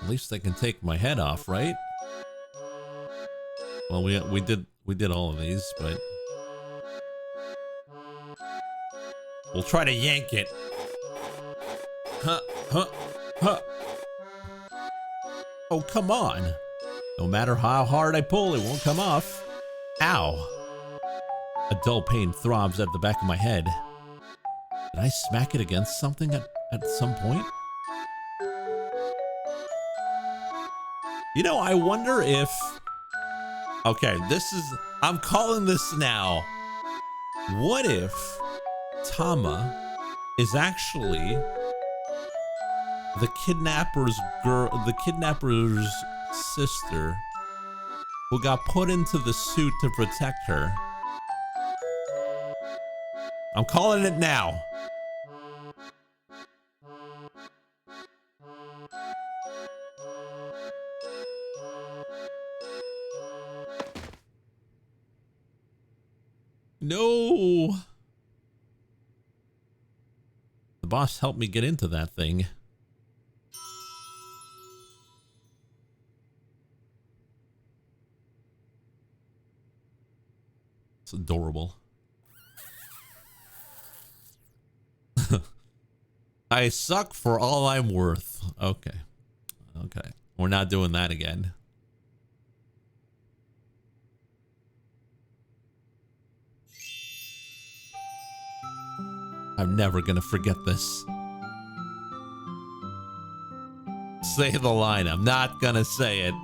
At least I can take my head off, right? Well, we did all of these, but we'll try to yank it. Huh, huh, huh. Oh, come on. No matter how hard I pull, it won't come off. Ow. A dull pain throbs at the back of my head. Did I smack it against something at some point? You know, I wonder if... Okay, I'm calling this now. What if Tama is actually the kidnapper's sister who got put into the suit to protect her? I'm calling it now. No. The boss helped me get into that thing. It's adorable. I suck for all I'm worth. Okay. Okay. We're not doing that again. I'm never gonna forget this. Say the line. I'm not gonna say it.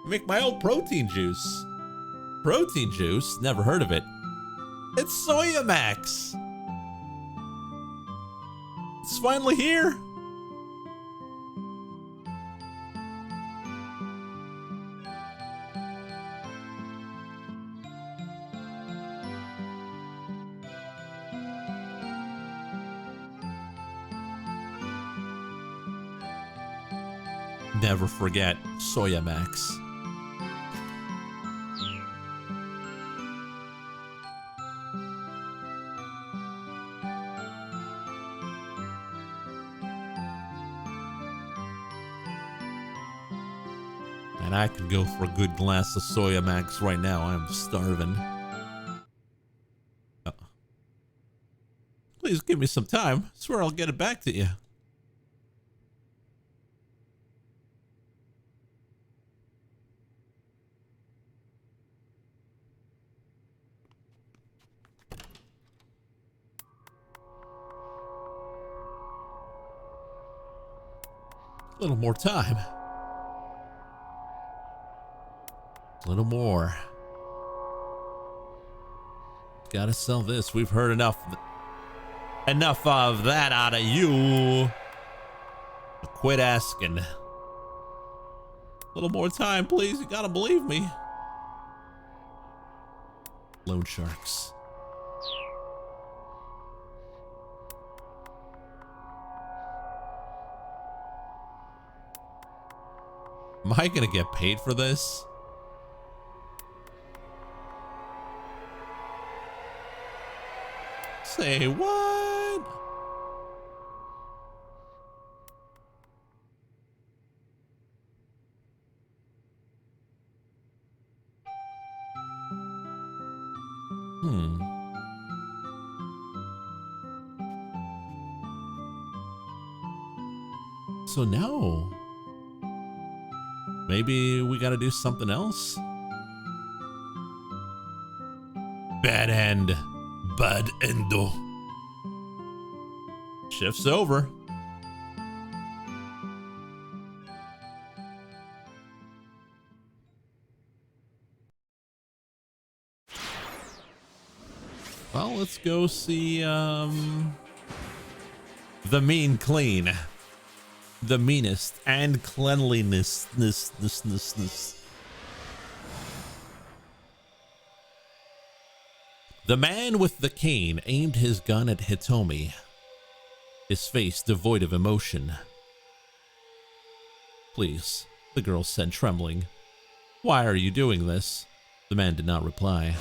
Make my own protein juice. Protein juice? Never heard of it. It's Soya Max. It's finally here. Never forget Soya Max. And I could go for a good glass of Soya Max right now. I'm starving. Oh. Please give me some time. I swear I'll get it back to you. A little more time. A little more. Gotta sell this. We've heard enough of that out of you. Quit asking. A little more time, please. You gotta believe me. Loan sharks. Am I gonna get paid for this? Say what? So no. Maybe we gotta do something else? Bad end. Bad endo. Shift's over. Well, let's go see the mean clean. The meanest and cleanliness. The man with the cane aimed his gun at Hitomi, his face devoid of emotion. Please, the girl said, trembling. Why are you doing this? The man did not reply.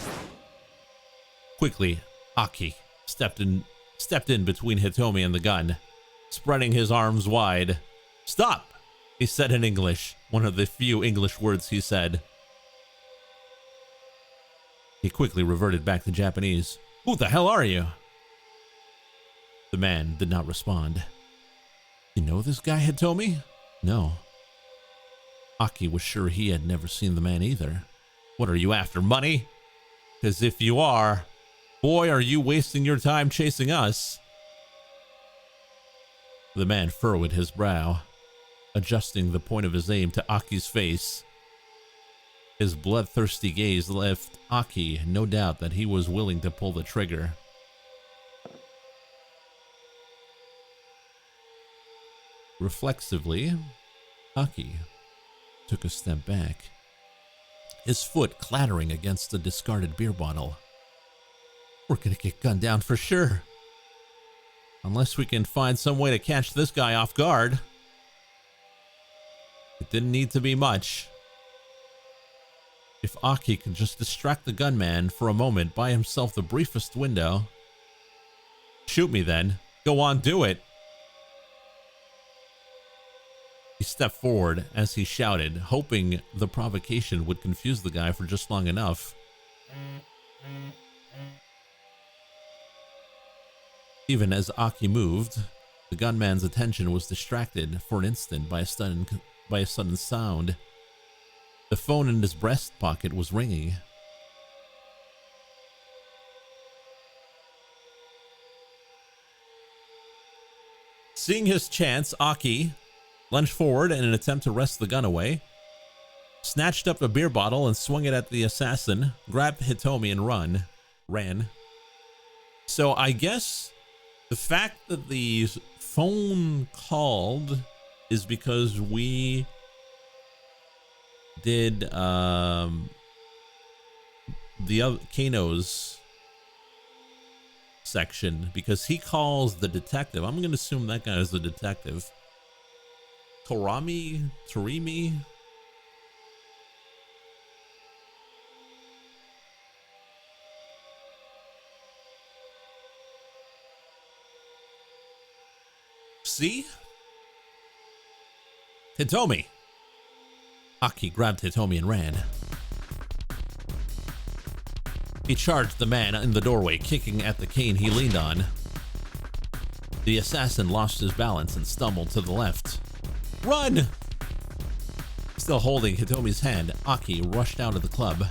Quickly, Aki stepped in between Hitomi and the gun, spreading his arms wide. Stop, he said in English, one of the few English words he said. He quickly reverted back to Japanese. Who the hell are you? The man did not respond. You know this guy, Hitomi? No. Aki was sure he had never seen the man either. What are you after, money? Because if you are, boy, are you wasting your time chasing us. The man furrowed his brow, adjusting the point of his aim to Aki's face. His bloodthirsty gaze left Aki no doubt that he was willing to pull the trigger. Reflexively, Aki took a step back, his foot clattering against the discarded beer bottle. We're gonna get gunned down for sure. Unless we can find some way to catch this guy off guard. It didn't need to be much. If Aki could just distract the gunman for a moment, buy himself the briefest window. Shoot me then. Go on, do it. He stepped forward as he shouted, hoping the provocation would confuse the guy for just long enough. Even as Aki moved, the gunman's attention was distracted for an instant by a sudden sound. The phone in his breast pocket was ringing. Seeing his chance, Aki lunged forward in an attempt to wrest the gun away, snatched up a beer bottle and swung it at the assassin, grabbed Hitomi and ran. So I guess the fact that the phone called is because we did the other Kano's section, because he calls the detective. I'm going to assume that guy is the detective. Torimi? See? Hitomi! Aki grabbed Hitomi and ran. He charged the man in the doorway, kicking at the cane he leaned on. The assassin lost his balance and stumbled to the left. Run! Still holding Hitomi's hand, Aki rushed out of the club.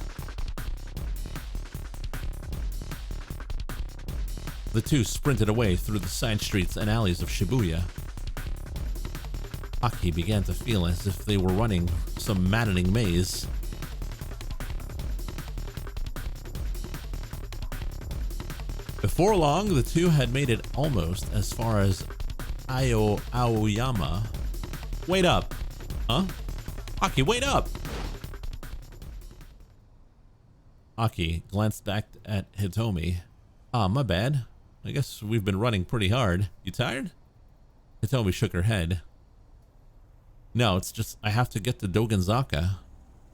The two sprinted away through the side streets and alleys of Shibuya. Aki began to feel as if they were running some maddening maze. Before long, the two had made it almost as far as Aoyama. Wait up. Huh? Aki, wait up! Aki glanced back at Hitomi. Ah, my bad. I guess we've been running pretty hard. You tired? Hitomi shook her head. No, it's just I have to get to Dogenzaka.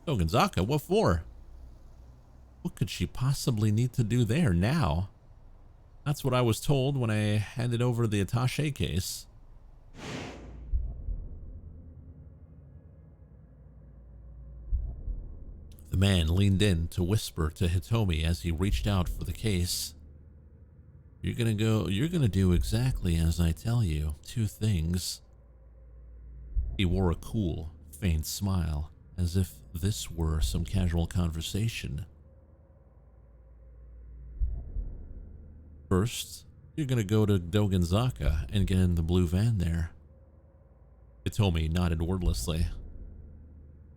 Dogenzaka? What for? What could she possibly need to do there now? That's what I was told when I handed over the attaché case. The man leaned in to whisper to Hitomi as he reached out for the case. You're gonna do exactly as I tell you. 2 things. He wore a cool, faint smile, as if this were some casual conversation. First, you're gonna go to Dogenzaka and get in the blue van there. Hitomi nodded wordlessly.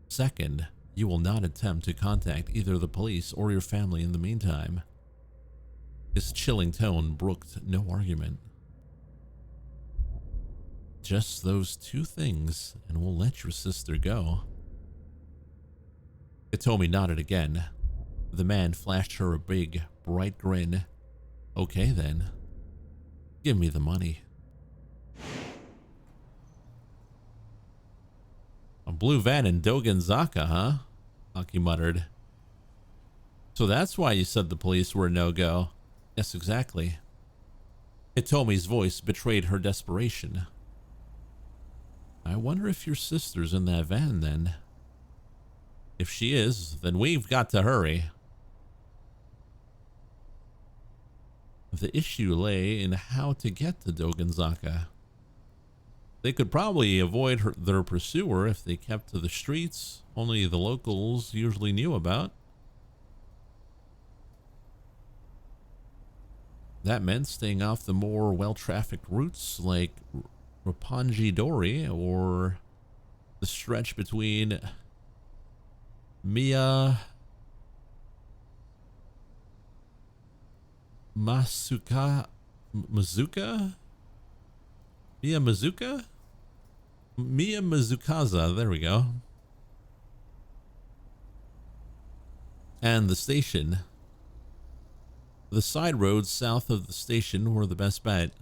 Second, you will not attempt to contact either the police or your family in the meantime. His chilling tone brooked no argument. Just those 2 things, and we'll let your sister go. Hitomi nodded again. The man flashed her a big, bright grin. Okay then. Give me the money. blue van in Dogenzaka, huh? Aki muttered. So that's why you said the police were a no-go. Yes, exactly. Hitomi's voice betrayed her desperation. I wonder if your sister's in that van then. If she is, then we've got to hurry. The issue lay in how to get to Dogenzaka. They could probably avoid their pursuer if they kept to the streets only the locals usually knew about. That meant staying off the more well-trafficked routes like Roppongi Dori or the stretch between Miya Mazuka? Miya Mazukaza, there we go. And the station. The side roads south of the station were the best bet.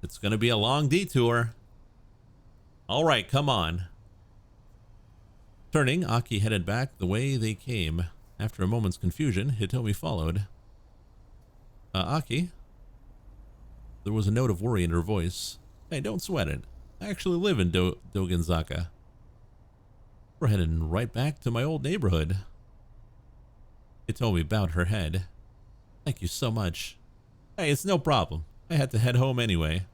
It's gonna be a long detour. All right, come on. Turning, Aki headed back the way they came. After a moment's confusion, Hitomi followed. Aki? There was a note of worry in her voice. Hey, don't sweat it. I actually live in Dogenzaka. We're heading right back to my old neighborhood. Hitomi bowed her head. Thank you so much. Hey, it's no problem. I had to head home anyway.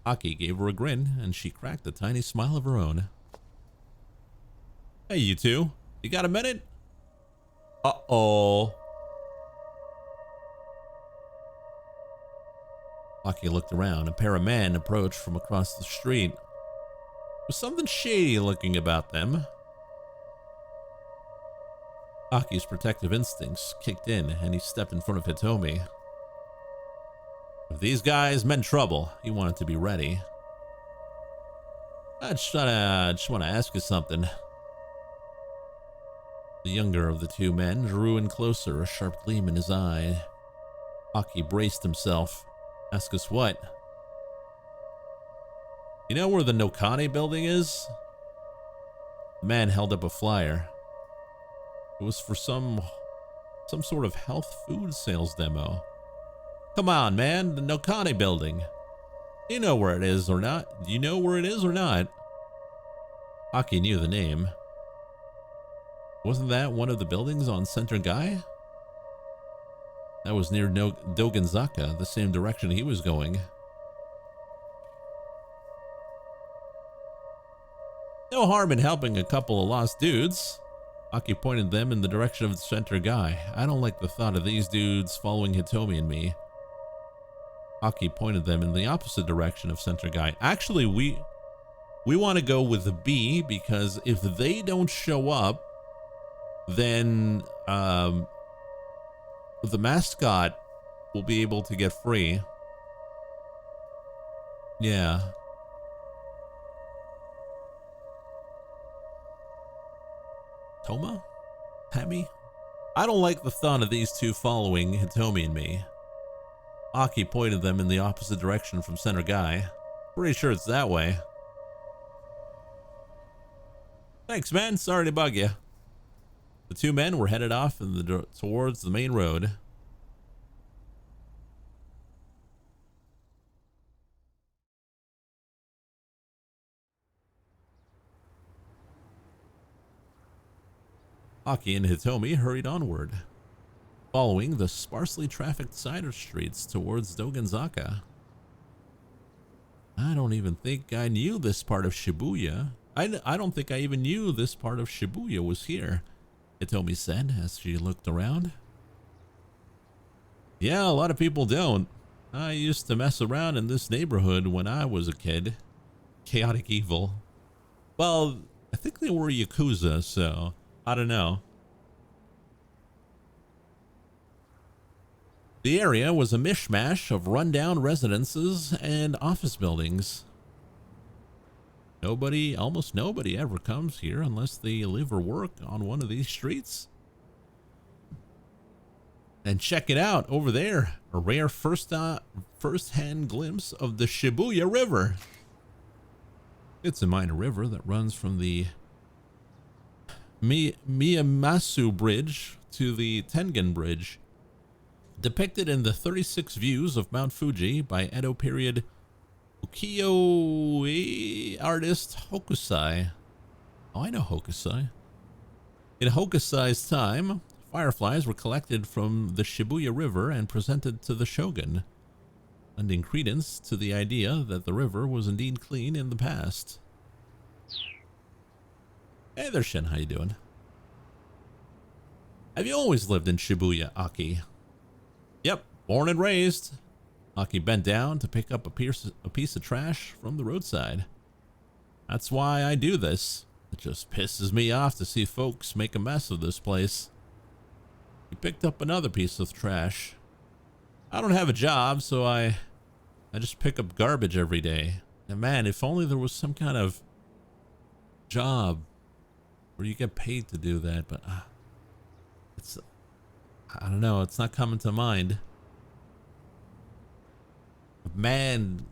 Aki gave her a grin, and she cracked a tiny smile of her own. Hey, you two. You got a minute? Uh-oh. Aki looked around. A pair of men approached from across the street. There was something shady looking about them. Aki's protective instincts kicked in, and he stepped in front of Hitomi. If these guys meant trouble, he wanted to be ready. I just want to ask you something. The younger of the two men drew in closer, a sharp gleam in his eye. Aki braced himself. Ask us what? You know where the Nokane building is? The man held up a flyer. It was for some sort of health food sales demo. Come on, man, the Nokane building. Do you know where it is or not? Do you know where it is or not? Aki knew the name. Wasn't that one of the buildings on Center Guy? That was near Dogenzaka, the same direction he was going. No harm in helping a couple of lost dudes. Aki pointed them in the direction of the Center Guy. I don't like the thought of these dudes following Hitomi and me. Aki pointed them in the opposite direction of Center Guy. Actually, we want to go with the B, because if they don't show up, then the mascot will be able to get free. Yeah. Toma? Tammy? I don't like the thought of these two following Hitomi and me. Aki pointed them in the opposite direction from Center Guy. Pretty sure it's that way. Thanks, man. Sorry to bug you. The two men were headed off towards the main road. Aki and Hitomi hurried onward, following the sparsely trafficked side streets towards Dogenzaka. I don't even think I knew this part of Shibuya. I don't think I even knew this part of Shibuya was here, Hitomi said as she looked around. Yeah, a lot of people don't. I used to mess around in this neighborhood when I was a kid. Chaotic evil. Well, I think they were Yakuza, so I don't know. The area was a mishmash of rundown residences and office buildings. Almost nobody ever comes here unless they live or work on one of these streets. And check it out over there. A rare first-hand glimpse of the Shibuya River. It's a minor river that runs from the Miyamasu Bridge to the Tengen Bridge. Depicted in the 36 views of Mount Fuji by Edo period ukiyo-e artist Hokusai. Oh, I know Hokusai. In Hokusai's time, fireflies were collected from the Shibuya River and presented to the shogun, lending credence to the idea that the river was indeed clean in the past. Hey there, Shin. How you doing? Have you always lived in Shibuya, Aki? Yep, born and raised. Aki bent down to pick up a piece of trash from the roadside. That's why I do this. It just pisses me off to see folks make a mess of this place. He picked up another piece of trash. I don't have a job, so I just pick up garbage every day. And man, if only there was some kind of job where you get paid to do that, but I don't know, it's not coming to mind. Man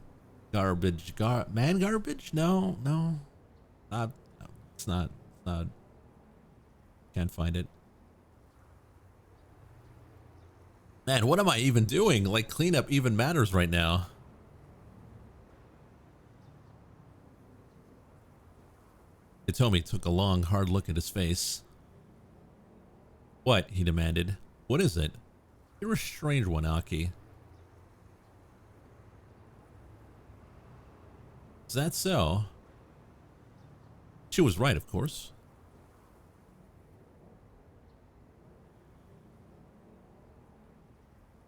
garbage. Man garbage? No. It's not. Can't find it. Man, what am I even doing? Like, cleanup even matters right now. Hitomi took a long, hard look at his face. What? He demanded. What is it? You're a strange one, Aki. Is that so? She was right, of course.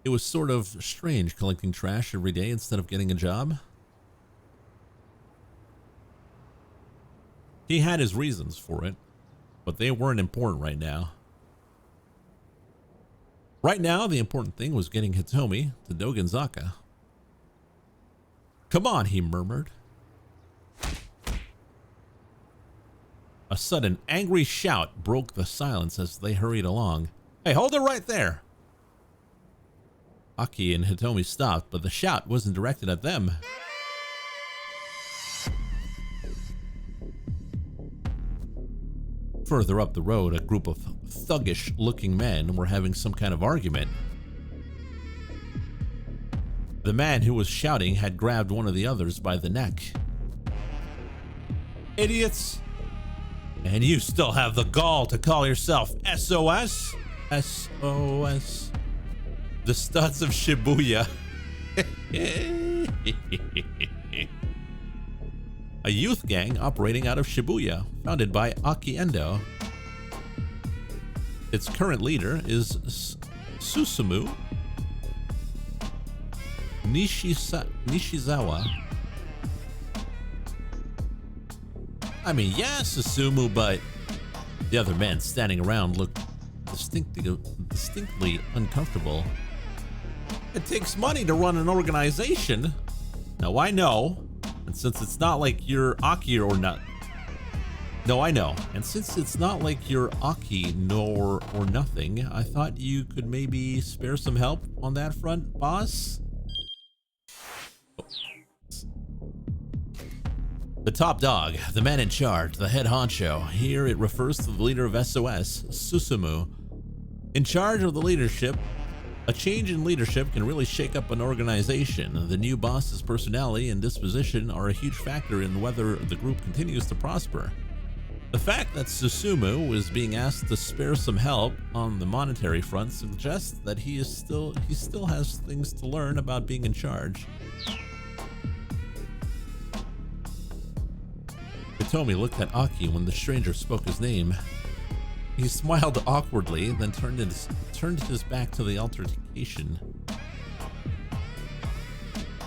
It was sort of strange collecting trash every day instead of getting a job. He had his reasons for it, but they weren't important right now. Right now, the important thing was getting Hitomi to Dogenzaka. Come on, he murmured. A sudden angry shout broke the silence as they hurried along. Hey, hold it right there! Aki and Hitomi stopped, but the shout wasn't directed at them. Further up the road, a group of thuggish-looking men were having some kind of argument. The man who was shouting had grabbed one of the others by the neck. Idiots! And you still have the gall to call yourself SOS? SOS. The studs of Shibuya. A youth gang operating out of Shibuya, founded by Aki Endo. Its current leader is Susumu Nishizawa. I mean, yeah, Susumu, but the other men standing around looked distinctly uncomfortable. It takes money to run an organization. Now I know, and since it's not like you're Aki or not. No, I know. And since it's not like you're Aki nor or nothing, I thought you could maybe spare some help on that front, boss? The top dog, the man in charge, the head honcho. Here it refers to the leader of SOS, Susumu. In charge of the leadership, a change in leadership can really shake up an organization. The new boss's personality and disposition are a huge factor in whether the group continues to prosper. The fact that Susumu is being asked to spare some help on the monetary front suggests that he still has things to learn about being in charge. Hitomi looked at Aki when the stranger spoke his name. He smiled awkwardly, then turned his back to the altercation.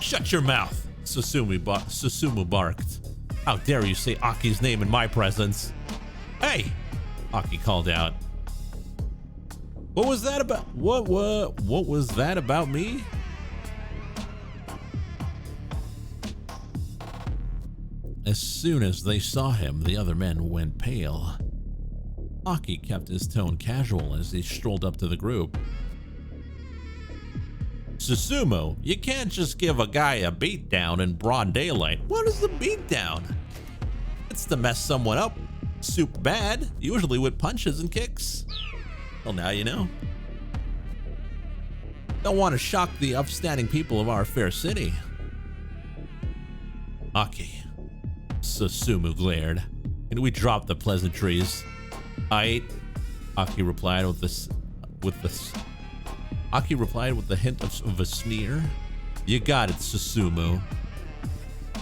Shut your mouth, Susumu barked. How dare you say Aki's name in my presence? Hey! Aki called out. What was that about? What was that about me? As soon as they saw him, the other men went pale. Aki kept his tone casual as he strolled up to the group. Susumu, you can't just give a guy a beatdown in broad daylight. What is the beatdown? It's to mess someone up. Soup bad, usually with punches and kicks. Well, now you know. Don't want to shock the upstanding people of our fair city. Aki. Susumu glared. And we dropped the pleasantries. Aki replied with the hint of a sneer. You got it, Susumu.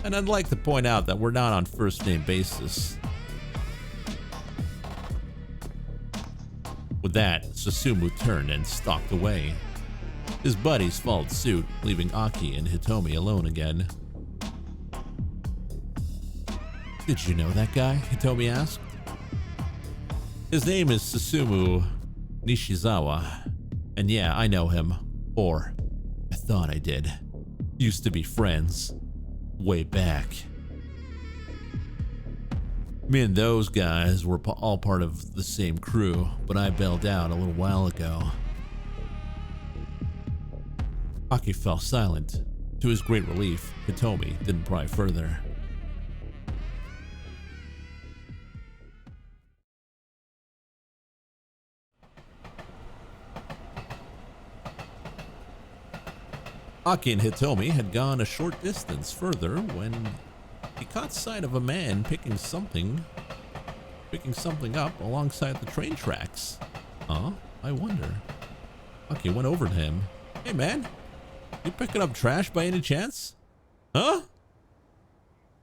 And I'd like to point out that we're not on first name basis. With that, Susumu turned and stalked away. His buddies followed suit, leaving Aki and Hitomi alone again. Did you know that guy? Hitomi asked. His name is Susumu Nishizawa. And yeah, I know him. Or, I thought I did. Used to be friends. Way back. Me and those guys were all part of the same crew, but I bailed out a little while ago. Aki fell silent. To his great relief, Hitomi didn't pry further. Aki and Hitomi had gone a short distance further when he caught sight of a man picking something up alongside the train tracks. Huh? I wonder. Aki went over to him. Hey man, you picking up trash by any chance? Huh?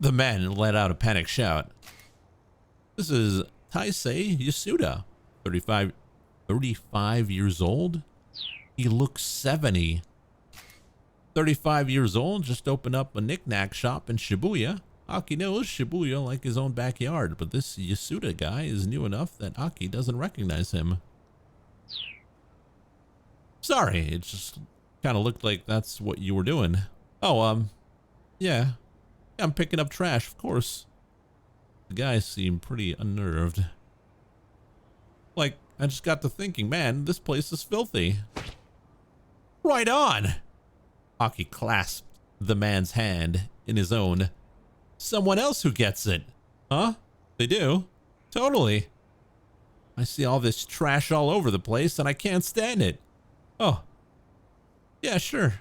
The man let out a panicked shout. This is Taisei Yasuda, 35 years old. He looks 70. 35 years old, just opened up a knick-knack shop in Shibuya. Aki knows Shibuya like his own backyard, but this Yasuda guy is new enough that Aki doesn't recognize him. Sorry, it just kind of looked like that's what you were doing. Oh, yeah. I'm picking up trash, of course. The guy seemed pretty unnerved. Like, I just got to thinking, man, this place is filthy. Right on! Aki clasped the man's hand in his own. Someone else who gets it. Huh? They do? Totally. I see all this trash all over the place and I can't stand it. Oh. Yeah, sure.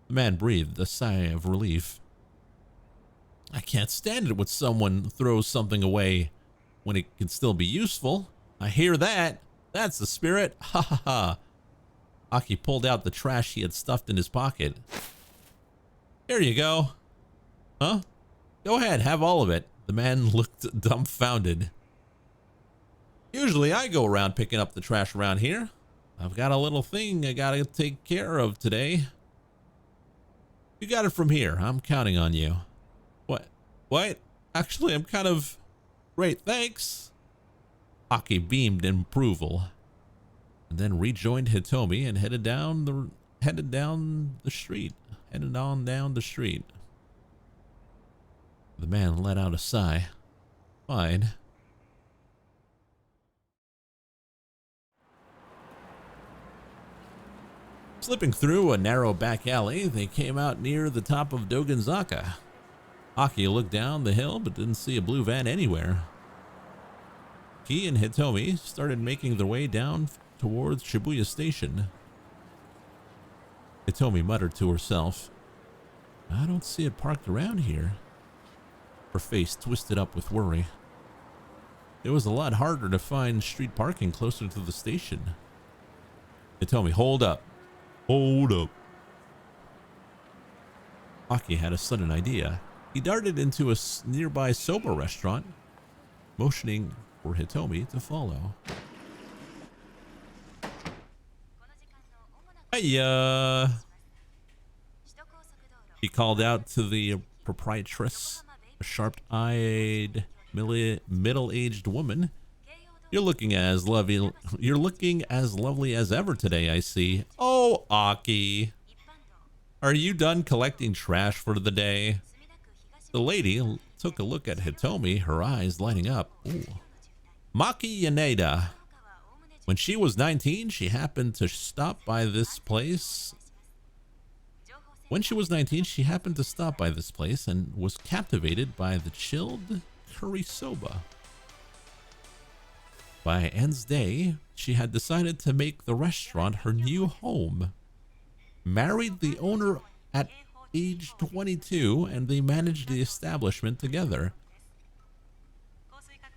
The man breathed a sigh of relief. I can't stand it when someone throws something away when it can still be useful. I hear that. That's the spirit. Ha ha ha. Aki pulled out the trash he had stuffed in his pocket. Here you go. Huh? Go ahead, have all of it. The man looked dumbfounded. Usually I go around picking up the trash around here. I've got a little thing I gotta take care of today. You got it from here. I'm counting on you. What? Actually, I'm kind of... Great, thanks. Aki beamed in approval. And then rejoined Hitomi and headed down the street. The man let out a sigh. Fine. Slipping through a narrow back alley, they came out near the top of Dogonzaka. Aki looked down the hill but didn't see a blue van anywhere. He and Hitomi started making their way down towards Shibuya Station. Hitomi muttered to herself, I don't see it parked around here. Her face twisted up with worry. It was a lot harder to find street parking closer to the station. Hitomi, hold up. Hold up. Aki had a sudden idea. He darted into a nearby soba restaurant, motioning for Hitomi to follow. Hiya! He called out to the proprietress, a sharp-eyed, middle-aged woman. You're looking as lovely as ever today, I see. Oh, Aki. Are you done collecting trash for the day? The lady took a look at Hitomi, her eyes lighting up. Ooh. Maki Yaneda. When she was 19, she happened to stop by this place When she was 19, she happened to stop by this place and was captivated by the chilled curry soba. By N's day, she had decided to make the restaurant her new home. Married the owner at age 22, and they managed the establishment together.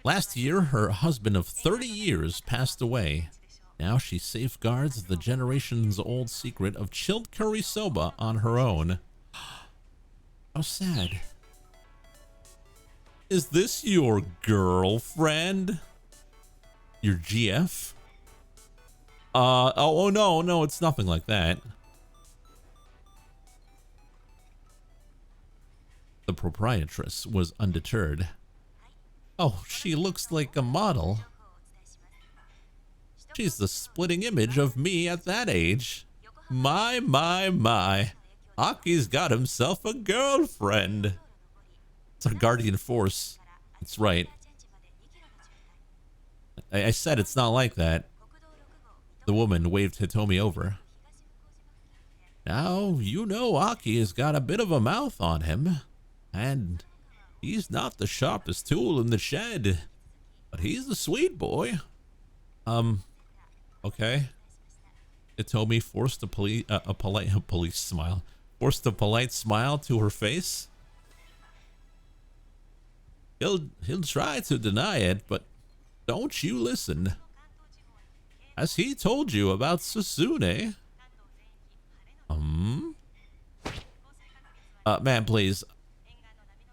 Last year, her husband of 30 years passed away. Now she safeguards the generations-old secret of chilled curry soba on her own. How sad. Is this your girlfriend? Your GF? Oh no, it's nothing like that. The proprietress was undeterred. Oh, she looks like a model. She's the splitting image of me at that age. My. Aki's got himself a girlfriend. It's our guardian force. That's right. I said it's not like that. The woman waved Hitomi over. Now, you know Aki has got a bit of a mouth on him. And he's not the sharpest tool in the shed. But he's a sweet boy. Okay. Hitomi forced a polite smile. Forced a polite smile to her face. He'll try to deny it, but don't you listen. Has he told you about Susune? Man, please.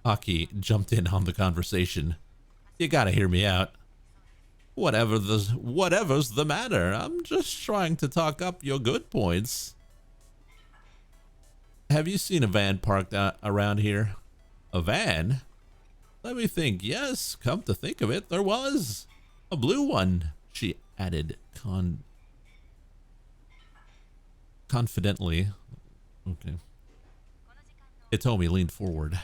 Aki jumped in on the conversation. You gotta hear me out. Whatever's the matter? I'm just trying to talk up your good points. Have you seen a van parked around here? A van? Let me think. Yes, come to think of it, there was. A blue one, she added confidently. Okay. Hitomi leaned forward.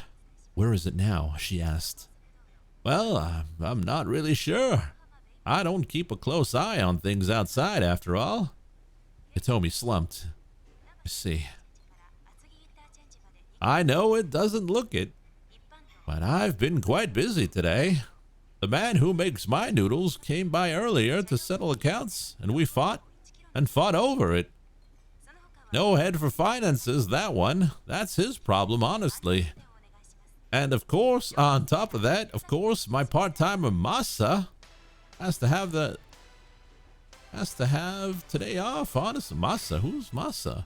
Where is it now? She asked. Well, I'm not really sure. I don't keep a close eye on things outside, after all. Hitomi slumped. I see. I know it doesn't look it, but I've been quite busy today. The man who makes my noodles came by earlier to settle accounts, and we fought over it. No head for finances, that one. That's his problem, honestly. And of course, on top of that, my part-timer Masa has to have today off. Honestly, Masa, who's Masa?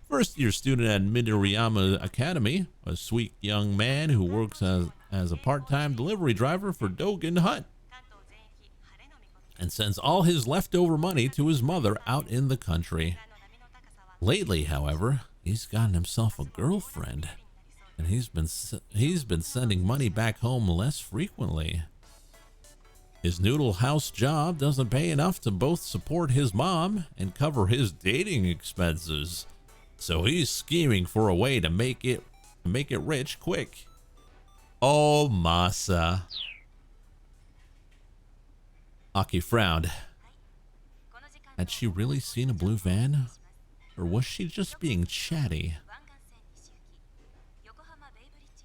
First-year student at Midoriyama Academy, a sweet young man who works as a part-time delivery driver for Dogen Hut and sends all his leftover money to his mother out in the country. Lately, however, he's gotten himself a girlfriend, and he's been sending money back home less frequently. His noodle house job doesn't pay enough to both support his mom and cover his dating expenses, so he's scheming for a way to make it rich quick. Oh, Masa. Aki frowned. Had she really seen a blue van? Or was she just being chatty?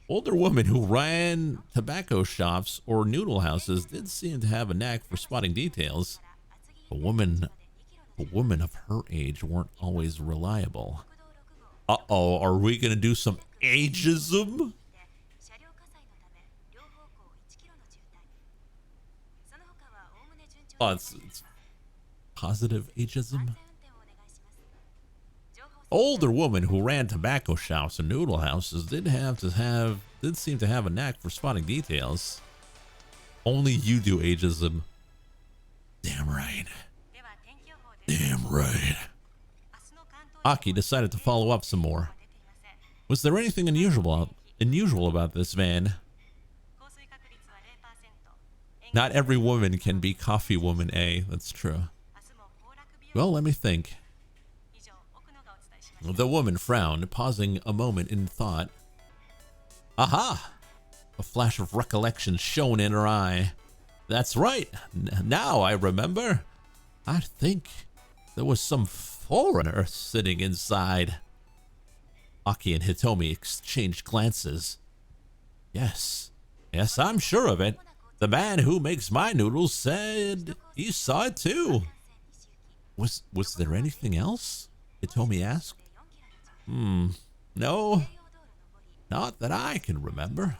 Older women who ran tobacco shops or noodle houses did seem to have a knack for spotting details. But women of her age weren't always reliable. Uh-oh, are we gonna do some ageism? Oh, it's positive ageism? Older women who ran tobacco shops and noodle houses did seem to have a knack for spotting details. Only you do ageism. Damn right. Damn right. Aki decided to follow up some more. Was there anything unusual about this van? Not every woman can be coffee woman A. That's true. Well, let me think. The woman frowned, pausing a moment in thought. Aha! A flash of recollection shone in her eye. That's right. Now I remember. I think there was some foreigner sitting inside. Aki and Hitomi exchanged glances. Yes, I'm sure of it. The man who makes my noodles said he saw it too. Was there anything else? Hitomi asked. No, not that I can remember.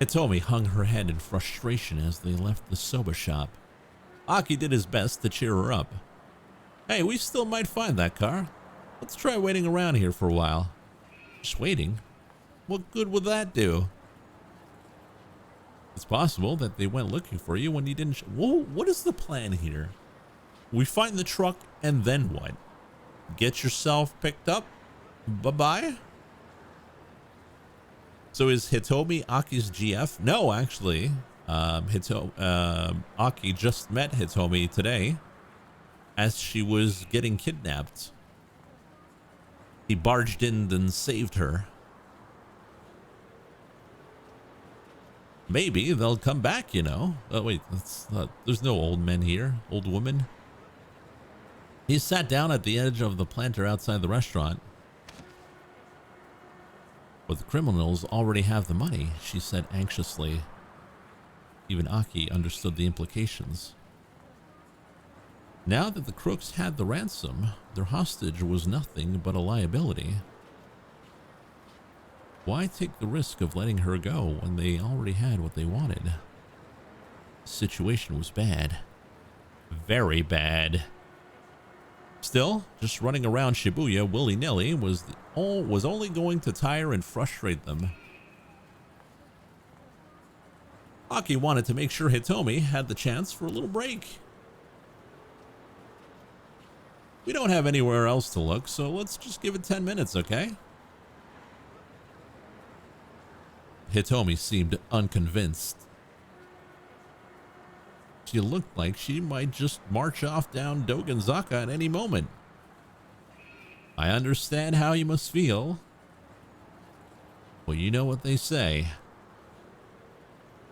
Hitomi hung her head in frustration as they left the soba shop. Aki did his best to cheer her up. Hey, we still might find that car. Let's try waiting around here for a while. Just waiting? What good would that do? It's possible that they went looking for you when you didn't. Whoa, what is the plan here? We find the truck and then what? Get yourself picked up? Bye-bye? So is Hitomi Aki's GF? No, actually. Aki just met Hitomi today as she was getting kidnapped. He barged in and saved her. Maybe they'll come back, you know. Oh, wait, that's not, there's no old men here. Old woman. He sat down at the edge of the planter outside the restaurant. But the criminals already have the money, she said anxiously. Even Aki understood the implications. Now that the crooks had the ransom, their hostage was nothing but a liability. Why take the risk of letting her go when they already had what they wanted? The situation was bad. Very bad. Still, just running around Shibuya willy-nilly was only going to tire and frustrate them. Aki wanted to make sure Hitomi had the chance for a little break. We don't have anywhere else to look, so let's just give it 10 minutes, okay? Hitomi seemed unconvinced. She looked like she might just march off down Dogenzaka at any moment. I understand how you must feel. Well, you know what they say.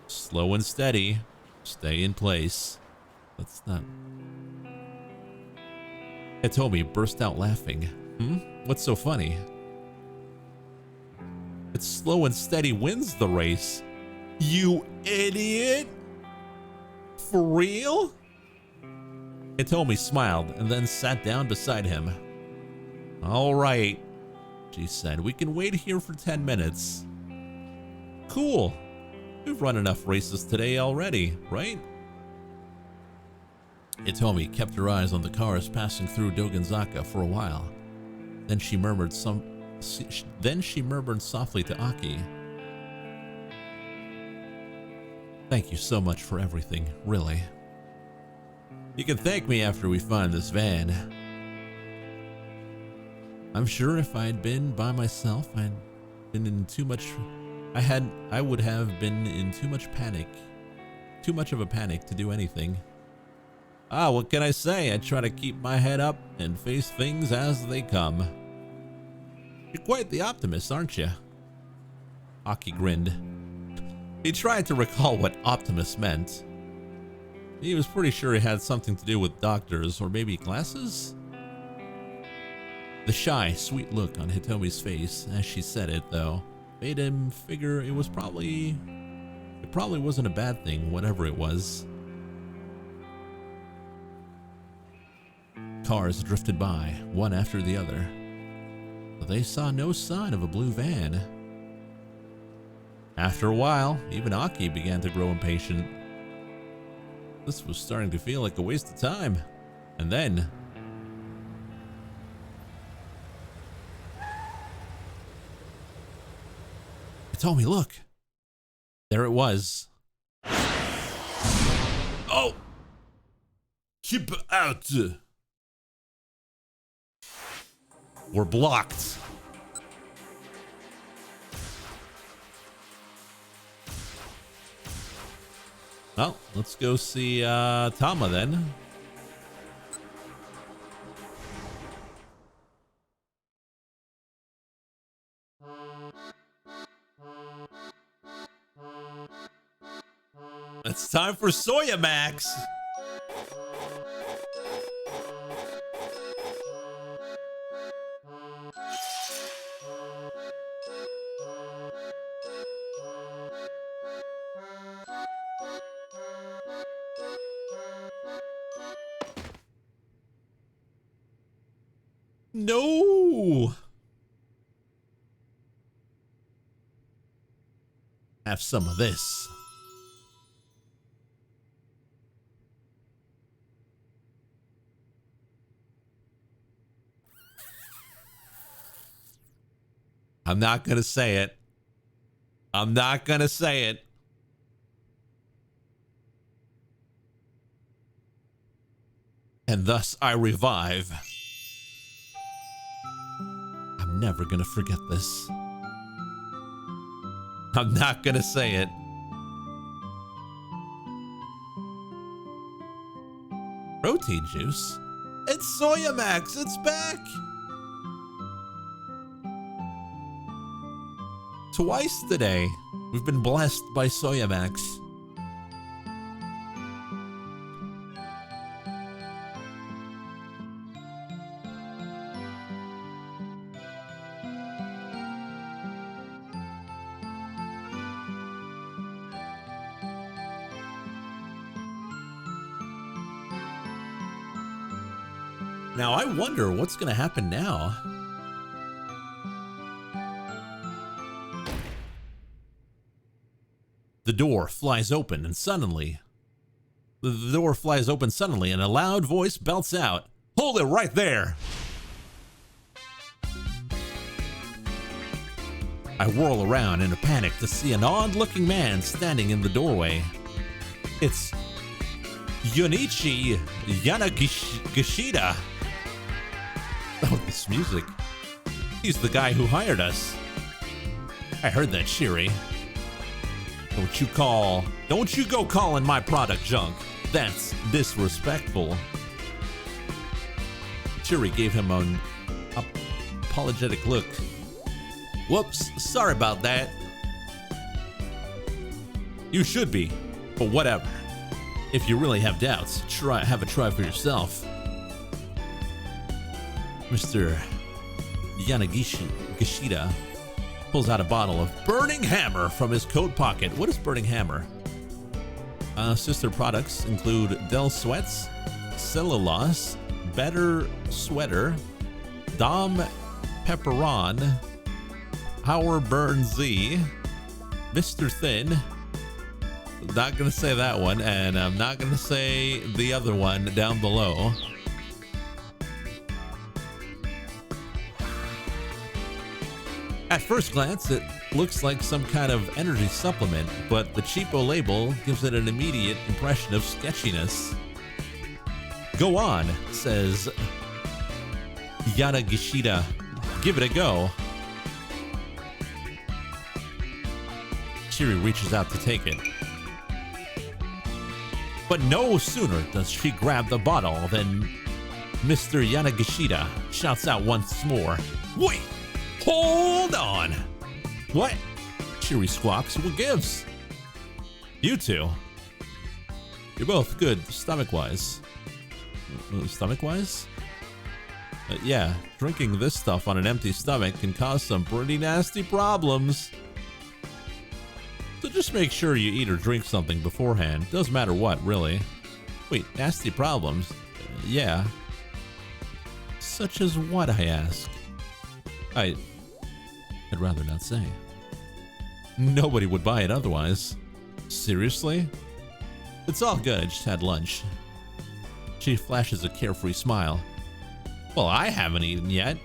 Slow and steady. Stay in place. That's not... Hitomi burst out laughing. What's so funny? It's slow and steady wins the race. You idiot! For real? Hitomi smiled and then sat down beside him. All right, she said. We can wait here for 10 minutes. Cool. We've run enough races today already, right? Hitomi kept her eyes on the cars passing through Dogenzaka for a while. Then she murmured softly to Aki. Thank you so much for everything, really. You can thank me after we find this van. I'm sure if I had been by myself, I would have been in too much panic. Too much of a panic to do anything. What can I say? I try to keep my head up and face things as they come. You're quite the optimist, aren't you? Aki grinned. He tried to recall what optimist meant. He was pretty sure it had something to do with doctors or maybe glasses? The shy, sweet look on Hitomi's face as she said it, though, made him figure it probably wasn't a bad thing, whatever it was. Cars drifted by, one after the other, but they saw no sign of a blue van. After a while, even Aki began to grow impatient. This was starting to feel like a waste of time. And then... Hitomi, look! There it was. Oh! Keep out! We're blocked. Well, let's go see Tama then. It's time for Soya Max. No! Have some of this. I'm not gonna say it. I'm not gonna say it. And thus I revive. I'm never gonna forget this. I'm not gonna say it. Protein juice? It's Soya Max, it's back! Twice today, we've been blessed by Soya Max. Now I wonder what's gonna happen now. The door flies open and suddenly, and a loud voice belts out, "Hold it right there!" I whirl around in a panic to see an odd-looking man standing in the doorway. It's Yunichi Yanagishida. Oh, this music. He's the guy who hired us. I heard that, Shiri. Don't you go calling my product junk. That's disrespectful. Shiri gave him an apologetic look. Whoops, sorry about that. You should be, but whatever. If you really have doubts, have a try for yourself. Mr. Yanagishida pulls out a bottle of Burning Hammer from his coat pocket. What is Burning Hammer? Sister products include Del Sweats, Cellulose, Better Sweater, Dom Pepperon, Our Burn Z, Mr. Thin. Not gonna say that one, and I'm not gonna say the other one down below. At first glance, it looks like some kind of energy supplement, but the cheapo label gives it an immediate impression of sketchiness. Go on, says Yanagishida. Give it a go. Shiri reaches out to take it. But no sooner does she grab the bottle than Mr. Yanagishida shouts out once more, "Wait! Hold on!" "What?" Shiri squawks. "What gives?" "You two. You're both good stomach-wise." Stomach-wise? Yeah, drinking this stuff on an empty stomach can cause some pretty nasty problems. So just make sure you eat or drink something beforehand. Doesn't matter what, really. Wait, nasty problems? Yeah. Such as what, I ask? I'd rather not say. Nobody would buy it otherwise. Seriously? It's all good, I just had lunch. She flashes a carefree smile. Well, I haven't eaten yet.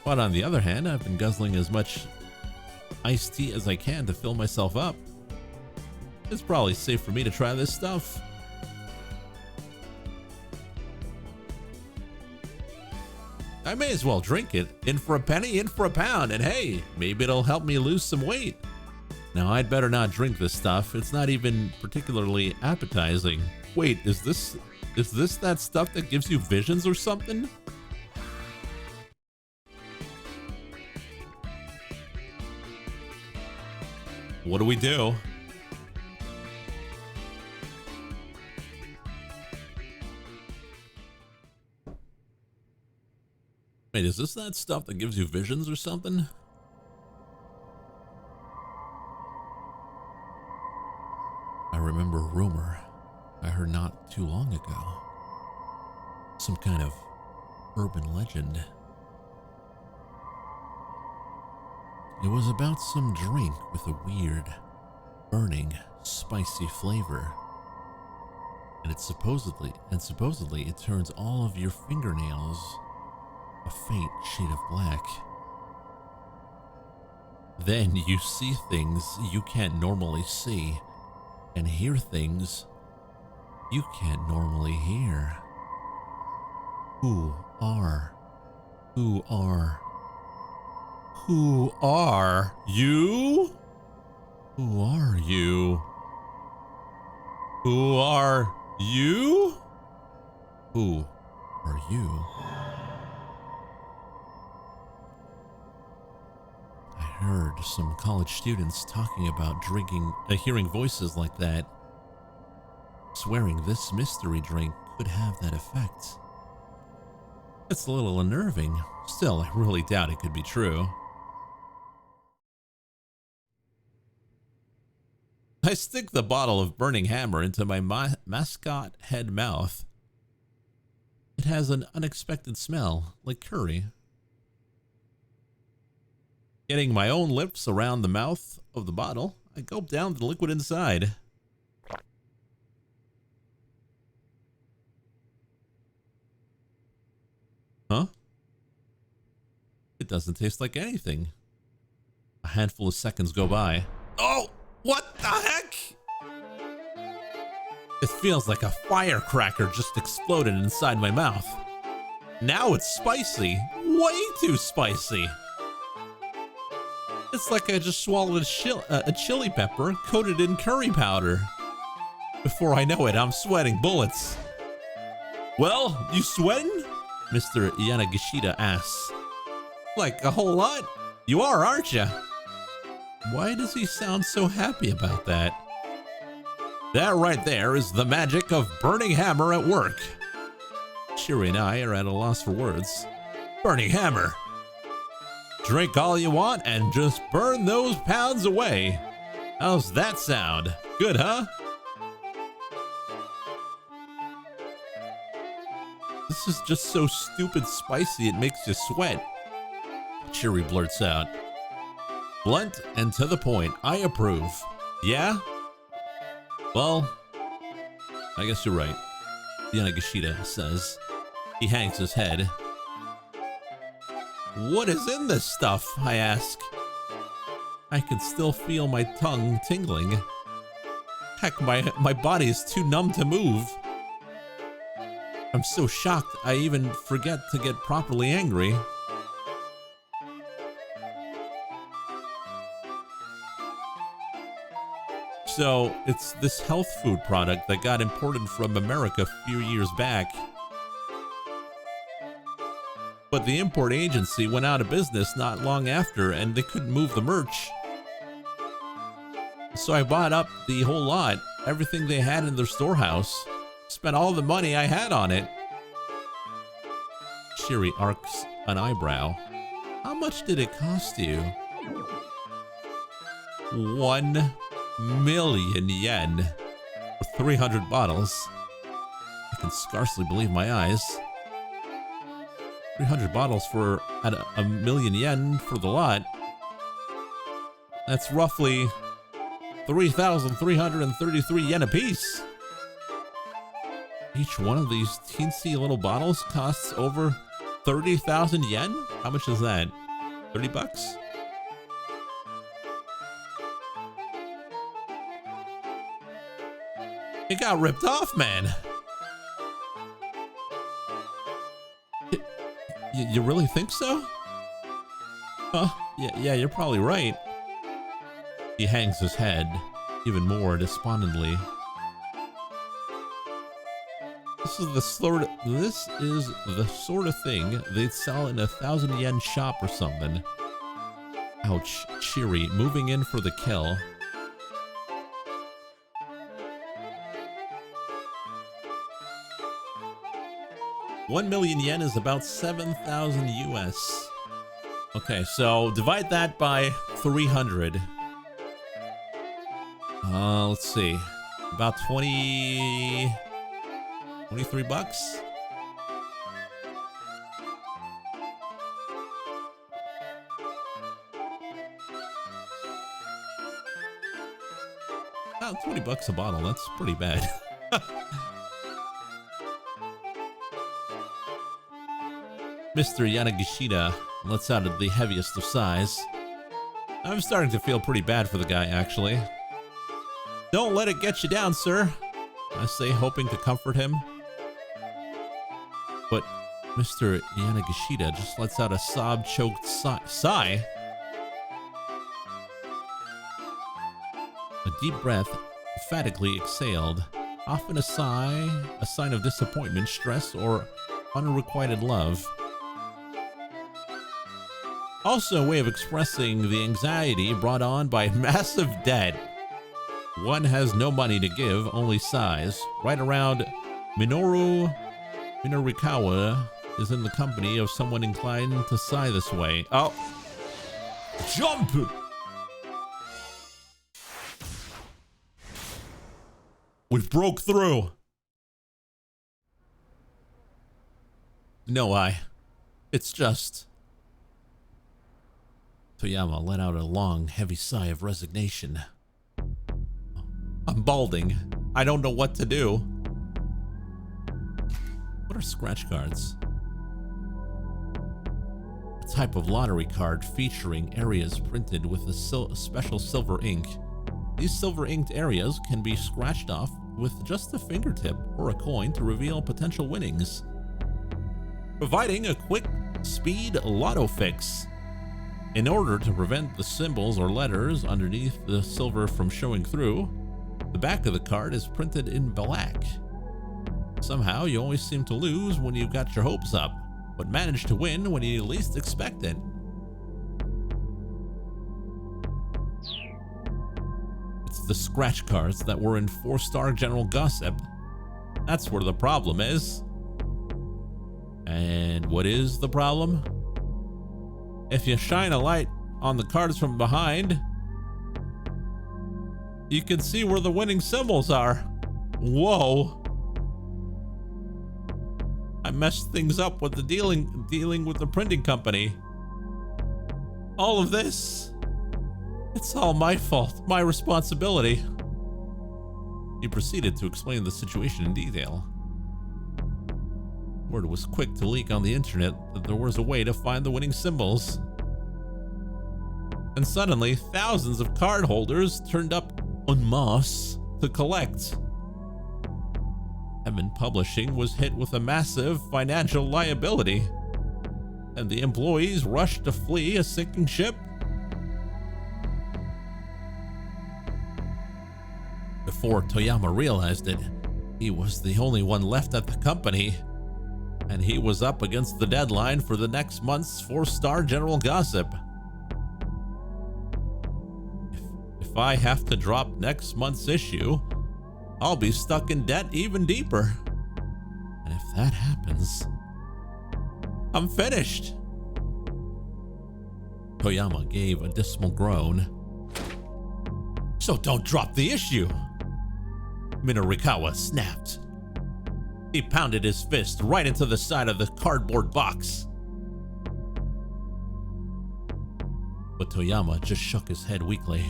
But on the other hand, I've been guzzling as much iced tea as I can to fill myself up. It's probably safe for me to try this stuff. I may as well drink it. In for a penny, in for a pound, and hey, maybe it'll help me lose some weight. Now, I'd better not drink this stuff. It's not even particularly appetizing. Wait, is this that stuff that gives you visions or something? What do we do? Wait, is this that stuff that gives you visions or something? I remember a rumor I heard not too long ago. Some kind of urban legend. It was about some drink with a weird, burning, spicy flavor. And supposedly it turns all of your fingernails a faint shade of black. Then you see things you can't normally see, and hear things you can't normally hear. Who are you? Who are you? Who are you? Who are you? I heard some college students talking about hearing voices like that, swearing this mystery drink could have that effect. It's a little unnerving. Still, I really doubt it could be true. I stick the bottle of burning hammer into my mascot head mouth. It has an unexpected smell, like curry. Getting my own lips around the mouth of the bottle, I gulp down the liquid inside. Huh? It doesn't taste like anything. A handful of seconds go by. Oh, what the heck? It feels like a firecracker just exploded inside my mouth. Now it's spicy. Way too spicy. It's like I just swallowed a chili pepper coated in curry powder. Before I know it, I'm sweating bullets. Well, you sweating? Mr. Yanagishita asks. Like a whole lot? You are, aren't you? Why does he sound so happy about that? That right there is the magic of burning hammer at work. Shiri and I are at a loss for words. Burning hammer. Drink all you want and just burn those pounds away. How's that sound? Good, huh? This is just so stupid spicy it makes you sweat. Shiri blurts out. Blunt and to the point, I approve. Yeah? Well, I guess you're right, Yanagishita says. He hangs his head. What is in this stuff? I ask. I can still feel my tongue tingling. Heck, my body is too numb to move. I'm so shocked I even forget to get properly angry. So, it's this health food product that got imported from America a few years back. But the import agency went out of business not long after and they couldn't move the merch. So I bought up the whole lot, everything they had in their storehouse. Spent all the money I had on it. Shiri arcs an eyebrow. How much did it cost you? 1 million yen for 300 bottles. I can scarcely believe my eyes. 300 bottles for at a million yen for the lot. That's roughly 3,333 yen a piece. Each one of these teensy little bottles costs over 30,000 yen? How much is that? 30 bucks? It got ripped off, man. You really think so? Huh? Yeah, you're probably right. He hangs his head, even more despondently. This is the sort of thing they'd sell in a 1,000 yen shop or something. Ouch, Shiri, moving in for the kill. $1 million yen is about 7,000 US. Okay, so divide that by 300. Let's see. About 23 bucks. Oh, 20 bucks a bottle. That's pretty bad. Mr. Yanagishida lets out the heaviest of sighs. I'm starting to feel pretty bad for the guy, actually. Don't let it get you down, sir, I say, hoping to comfort him. But Mr. Yanagishida just lets out a sob-choked sigh. A deep breath, emphatically exhaled, often a sigh, a sign of disappointment, stress, or unrequited love. Also a way of expressing the anxiety brought on by massive debt. One has no money to give, only sighs. Right around Minorikawa is in the company of someone inclined to sigh this way. Oh, jump! We've broke through. No, it's just... Toyama let out a long, heavy sigh of resignation. I'm balding. I don't know what to do. What are scratch cards? A type of lottery card featuring areas printed with a special silver ink. These silver inked areas can be scratched off with just a fingertip or a coin to reveal potential winnings, providing a quick speed lotto fix. In order to prevent the symbols or letters underneath the silver from showing through, the back of the card is printed in black. Somehow, you always seem to lose when you've got your hopes up, but manage to win when you least expect it. It's the scratch cards that were in 4-star General Gossip. That's where the problem is. And what is the problem? If you shine a light on the cards from behind, you can see where the winning symbols are. Whoa. I messed things up with the dealing with the printing company. All of this, it's all my fault, my responsibility. He proceeded to explain the situation in detail. Word was quick to leak on the internet that there was a way to find the winning symbols. And suddenly, thousands of card holders turned up en masse to collect. Heaven Publishing was hit with a massive financial liability, and the employees rushed to flee a sinking ship. Before Toyama realized it, he was the only one left at the company, and he was up against the deadline for the next month's 4-star General Gossip. If I have to drop next month's issue, I'll be stuck in debt even deeper. And if that happens, I'm finished. Toyama gave a dismal groan. So don't drop the issue, Minorikawa snapped. He pounded his fist right into the side of the cardboard box. But Toyama just shook his head weakly.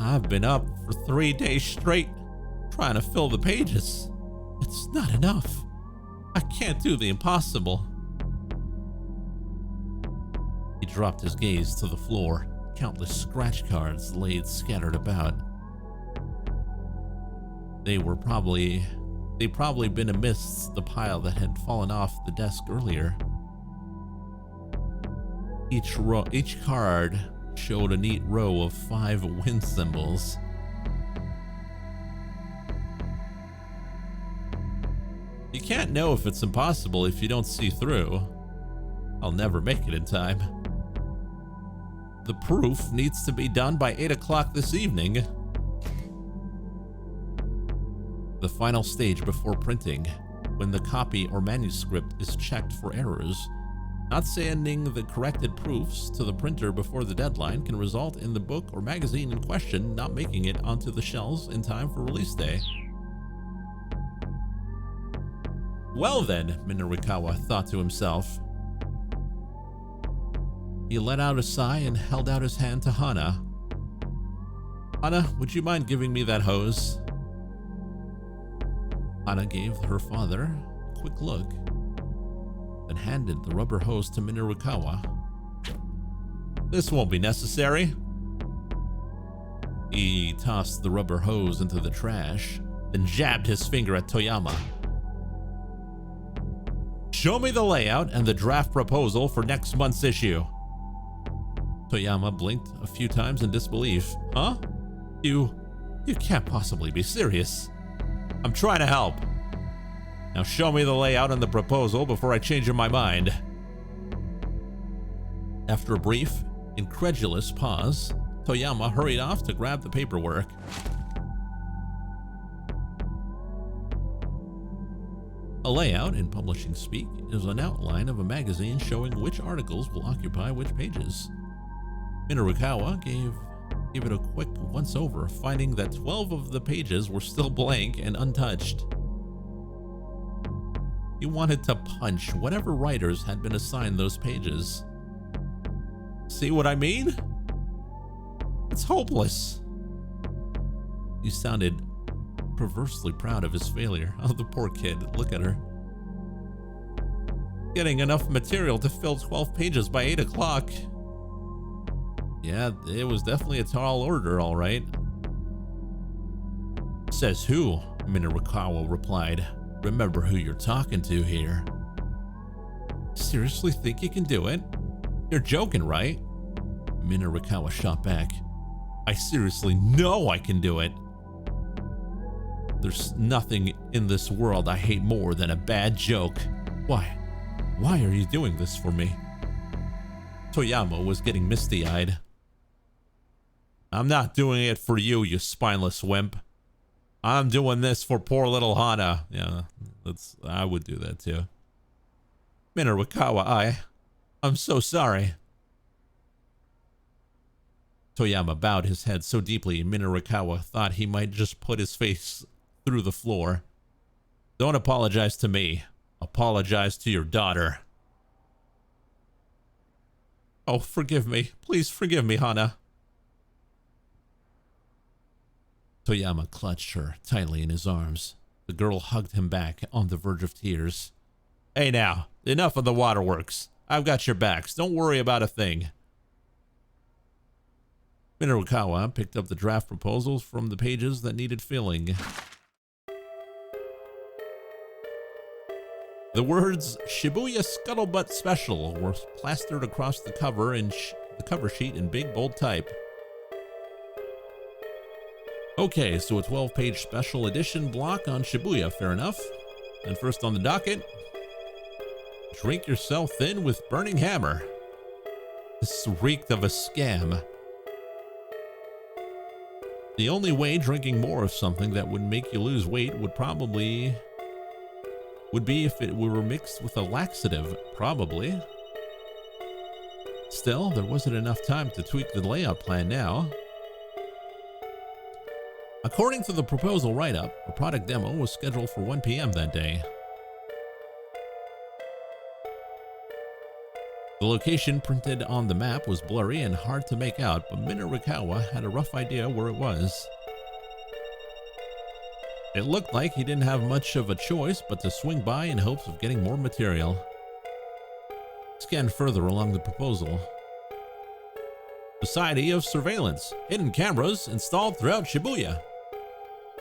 I've been up for 3 days straight, trying to fill the pages. It's not enough. I can't do the impossible. He dropped his gaze to the floor, countless scratch cards laid scattered about. They'd probably been amidst the pile that had fallen off the desk earlier. Each card showed a neat row of 5 win symbols. You can't know if it's impossible if you don't see through. I'll never make it in time. The proof needs to be done by 8 o'clock this evening. The final stage before printing, when the copy or manuscript is checked for errors, Not sending the corrected proofs to the printer before the deadline can result in the book or magazine in question not making it onto the shelves in time for release day. Well then, Minarikawa thought to himself. He let out a sigh and held out his hand to Hana. Hana, would you mind giving me that hose? Hana gave her father a quick look, then handed the rubber hose to Minarikawa. This won't be necessary. He tossed the rubber hose into the trash, then jabbed his finger at Toyama. Show me the layout and the draft proposal for next month's issue. Toyama blinked a few times in disbelief. Huh? You can't possibly be serious. I'm trying to help. Now show me the layout and the proposal before I change my mind. After a brief, incredulous pause, Toyama hurried off to grab the paperwork. A layout, in publishing speak, is an outline of a magazine showing which articles will occupy which pages. Minarikawa gave it a quick once-over, finding that 12 of the pages were still blank and untouched. He wanted to punch whatever writers had been assigned those pages. See what I mean? It's hopeless. He sounded perversely proud of his failure. Oh, the poor kid. Look at her. Getting enough material to fill 12 pages by 8 o'clock. Yeah, it was definitely a tall order, all right. Says who? Minarikawa replied. Remember who you're talking to here. Seriously think you can do it? You're joking, right? Minarikawa shot back. I seriously know I can do it. There's nothing in this world I hate more than a bad joke. Why are you doing this for me? Toyama was getting misty-eyed. I'm not doing it for you, you spineless wimp. I'm doing this for poor little Hana. Yeah, I would do that too. Minarikawa, I'm so sorry. Toyama bowed his head so deeply Minarikawa thought he might just put his face through the floor. Don't apologize to me. Apologize to your daughter. Oh, forgive me. Please forgive me, Hana. Toyama clutched her tightly in his arms. The girl hugged him back on the verge of tears. Hey now, enough of the waterworks. I've got your backs. Don't worry about a thing. Minarikawa picked up the draft proposals from the pages that needed filling. The words Shibuya Scuttlebutt Special were plastered across the cover and the cover sheet in big bold type. Okay, so a 12-page special edition block on Shibuya, fair enough. And first on the docket, drink yourself thin with Burning Hammer. This reeked of a scam. The only way drinking more of something that would make you lose weight would be if it were mixed with a laxative, probably. Still, there wasn't enough time to tweak the layout plan now. According to the proposal write-up, a product demo was scheduled for 1 p.m. that day. The location printed on the map was blurry and hard to make out, but Minarikawa had a rough idea where it was. It looked like he didn't have much of a choice but to swing by in hopes of getting more material. Scanned further along the proposal. Society of Surveillance. Hidden cameras installed throughout Shibuya.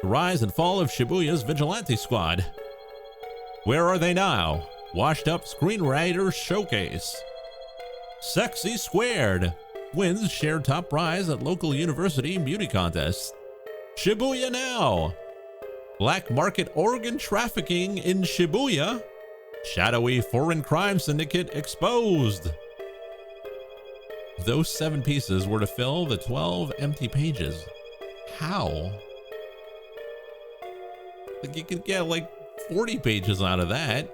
The rise and fall of Shibuya's vigilante squad. Where are they now? Washed up screenwriter showcase. Sexy Squared. Wins shared top prize at local university beauty contest. Shibuya Now. Black market organ trafficking in Shibuya. Shadowy foreign crime syndicate exposed. Those 7 pieces were to fill the 12 empty pages. How? Like you could get like 40 pages out of that.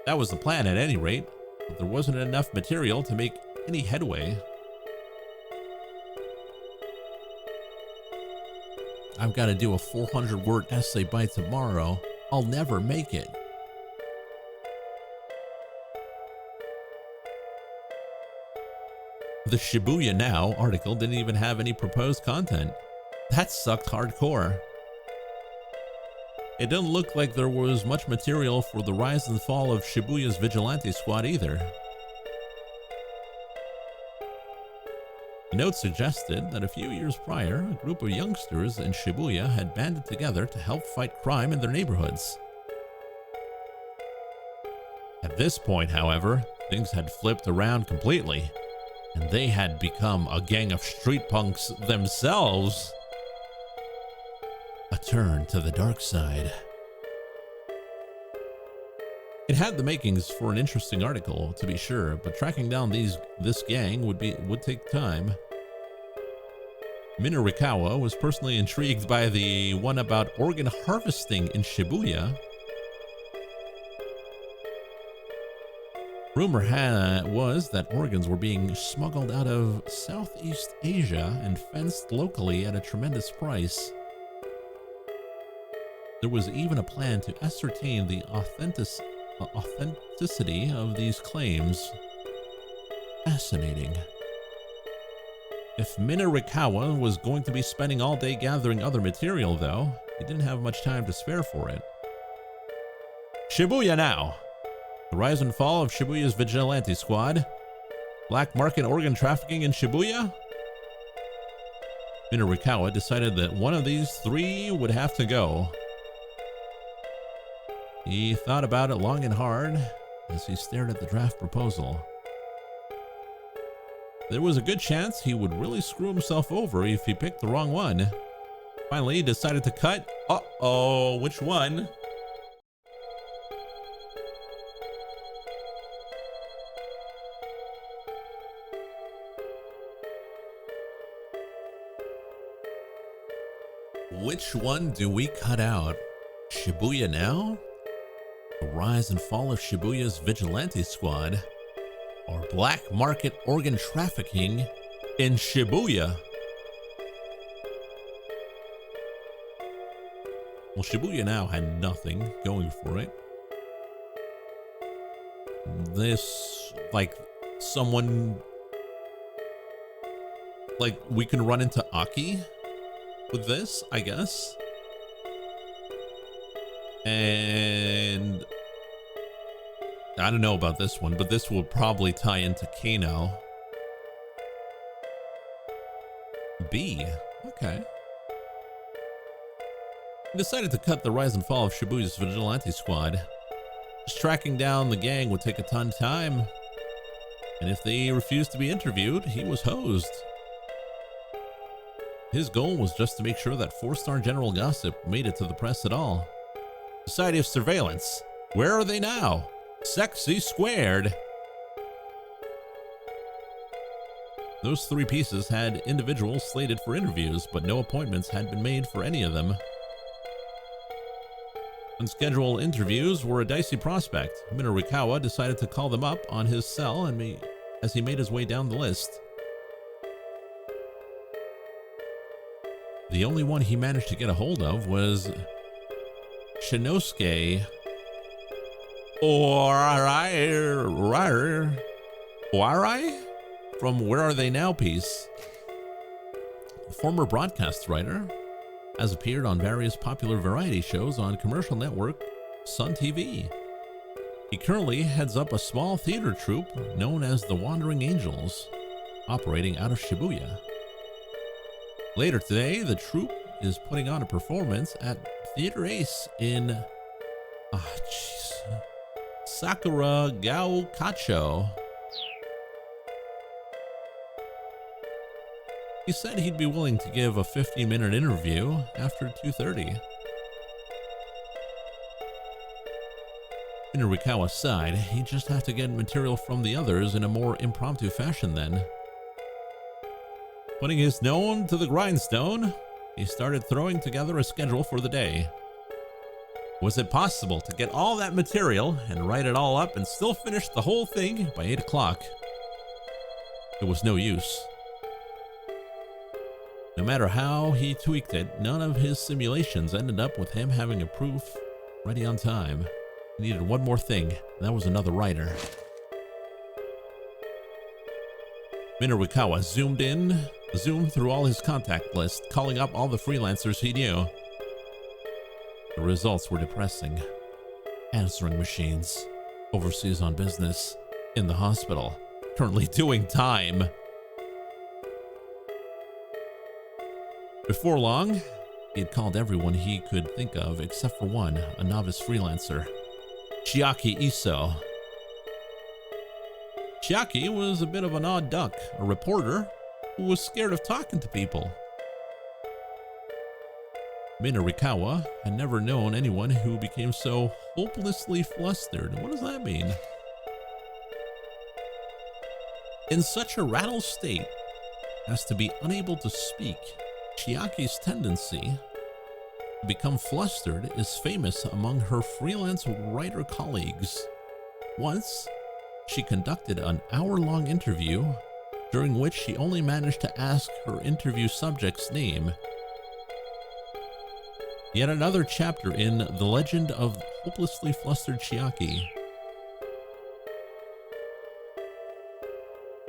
That was the plan at any rate, but there wasn't enough material to make any headway. I've got to do a 400-word essay by tomorrow. I'll never make it. The Shibuya Now article didn't even have any proposed content. That sucked hardcore. It didn't look like there was much material for the rise and fall of Shibuya's vigilante squad either. The note suggested that a few years prior, a group of youngsters in Shibuya had banded together to help fight crime in their neighborhoods. At this point, however, things had flipped around completely, and they had become a gang of street punks themselves. A turn to the dark side. It had the makings for an interesting article, to be sure, but tracking down this gang would take time. Minarikawa was personally intrigued by the one about organ harvesting in Shibuya. Rumor was that organs were being smuggled out of Southeast Asia and fenced locally at a tremendous price. There was even a plan to ascertain the authenticity of these claims. Fascinating. If Minarikawa was going to be spending all day gathering other material, though, he didn't have much time to spare for it. Shibuya Now. The rise and fall of Shibuya's vigilante squad. Black market organ trafficking in Shibuya. Minarikawa decided that one of these three would have to go. He thought about it long and hard as he stared at the draft proposal. There was a good chance he would really screw himself over if he picked the wrong one. Finally, he decided to cut. Uh-oh, which one? Which one do we cut out? Shibuya Now? The rise and fall of Shibuya's vigilante squad? Or black market organ trafficking in Shibuya? Well, Shibuya Now had nothing going for it. This, like, someone, like, we can run into Aki with this, I guess. And I don't know about this one, but this will probably tie into Kano. B. Okay. He decided to cut the rise and fall of Shibuya's vigilante squad. Just tracking down the gang would take a ton of time. And if they refused to be interviewed, he was hosed. His goal was just to make sure that 4-star general gossip made it to the press at all. Society of Surveillance. Where are they now? Sexy squared. Those three pieces had individuals slated for interviews, but no appointments had been made for any of them. Unscheduled interviews were a dicey prospect. Minarikawa decided to call them up on his cell as he made his way down the list. The only one he managed to get a hold of was Shinosuke Warai from Where Are They Now piece. A former broadcast writer, has appeared on various popular variety shows on commercial network Sun TV. He currently heads up a small theater troupe known as the Wandering Angels, operating out of Shibuya. Later today, the troupe is putting on a performance at Theater Ace in Sakura Gao-Kacho. He said he'd be willing to give a 15-minute interview after 2:30. Minarikawa sighed. He'd just have to get material from the others in a more impromptu fashion then. Putting his nose to the grindstone, he started throwing together a schedule for the day. Was it possible to get all that material and write it all up and still finish the whole thing by 8 o'clock? It was no use. No matter how he tweaked it, none of his simulations ended up with him having a proof ready on time. He needed one more thing, and that was another writer. Minarikawa zoomed through all his contact list, calling up all the freelancers he knew. The results were depressing. Answering machines, overseas on business, in the hospital, currently doing time. Before long, he had called everyone he could think of except for one, a novice freelancer, Chiaki Iso. Chiaki was a bit of an odd duck, a reporter who was scared of talking to people. Minarikawa had never known anyone who became so hopelessly flustered. What does that mean? In such a rattled state as to be unable to speak, Chiaki's tendency to become flustered is famous among her freelance writer colleagues. Once, she conducted an hour-long interview during which she only managed to ask her interview subject's name. Yet another chapter in The Legend of Hopelessly Flustered Chiaki.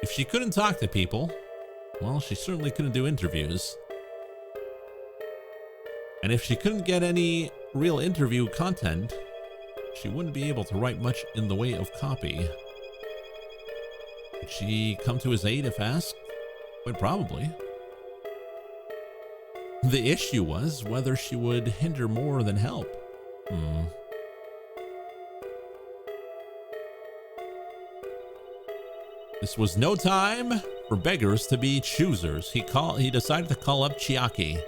If she couldn't talk to people, well, she certainly couldn't do interviews. And if she couldn't get any real interview content, she wouldn't be able to write much in the way of copy. Would she come to his aid if asked? Quite probably. The issue was whether she would hinder more than help. This was no time for beggars to be choosers. He decided to call up Chiaki.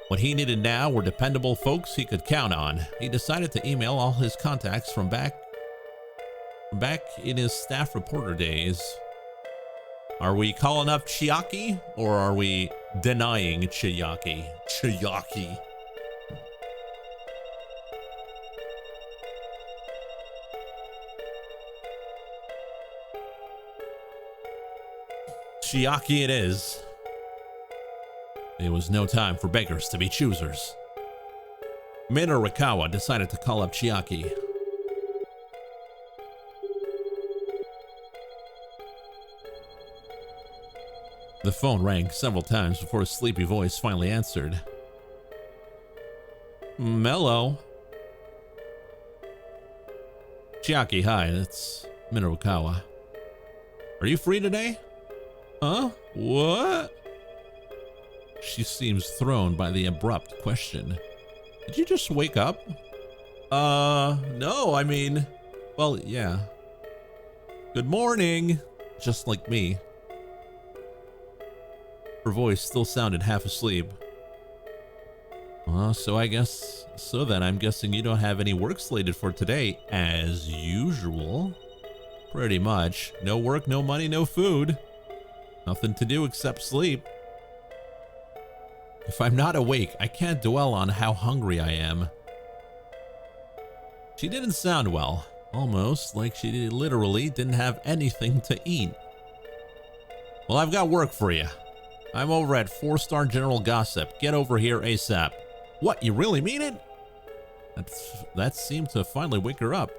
What he needed now were dependable folks he could count on. He decided to email all his contacts from back in his staff reporter days. Are we calling up Chiaki or are we denying Chiaki? Chiaki. Chiaki it is. It was no time for beggars to be choosers. Minarikawa decided to call up Chiaki. The phone rang several times before a sleepy voice finally answered. Hello. Chiaki, hi, it's Minarikawa. Are you free today? Huh? What? She seems thrown by the abrupt question. Did you just wake up? No, I mean, well, yeah. Good morning. Just like me. Her voice still sounded half asleep. So I'm guessing you don't have any work slated for today, as usual. Pretty much. No work, no money, no food. Nothing to do except sleep. If I'm not awake, I can't dwell on how hungry I am. She didn't sound well, almost like she literally didn't have anything to eat. Well, I've got work for you. I'm over at 4-Star General Gossip. Get over here ASAP. What, you really mean it? That seemed to finally wake her up.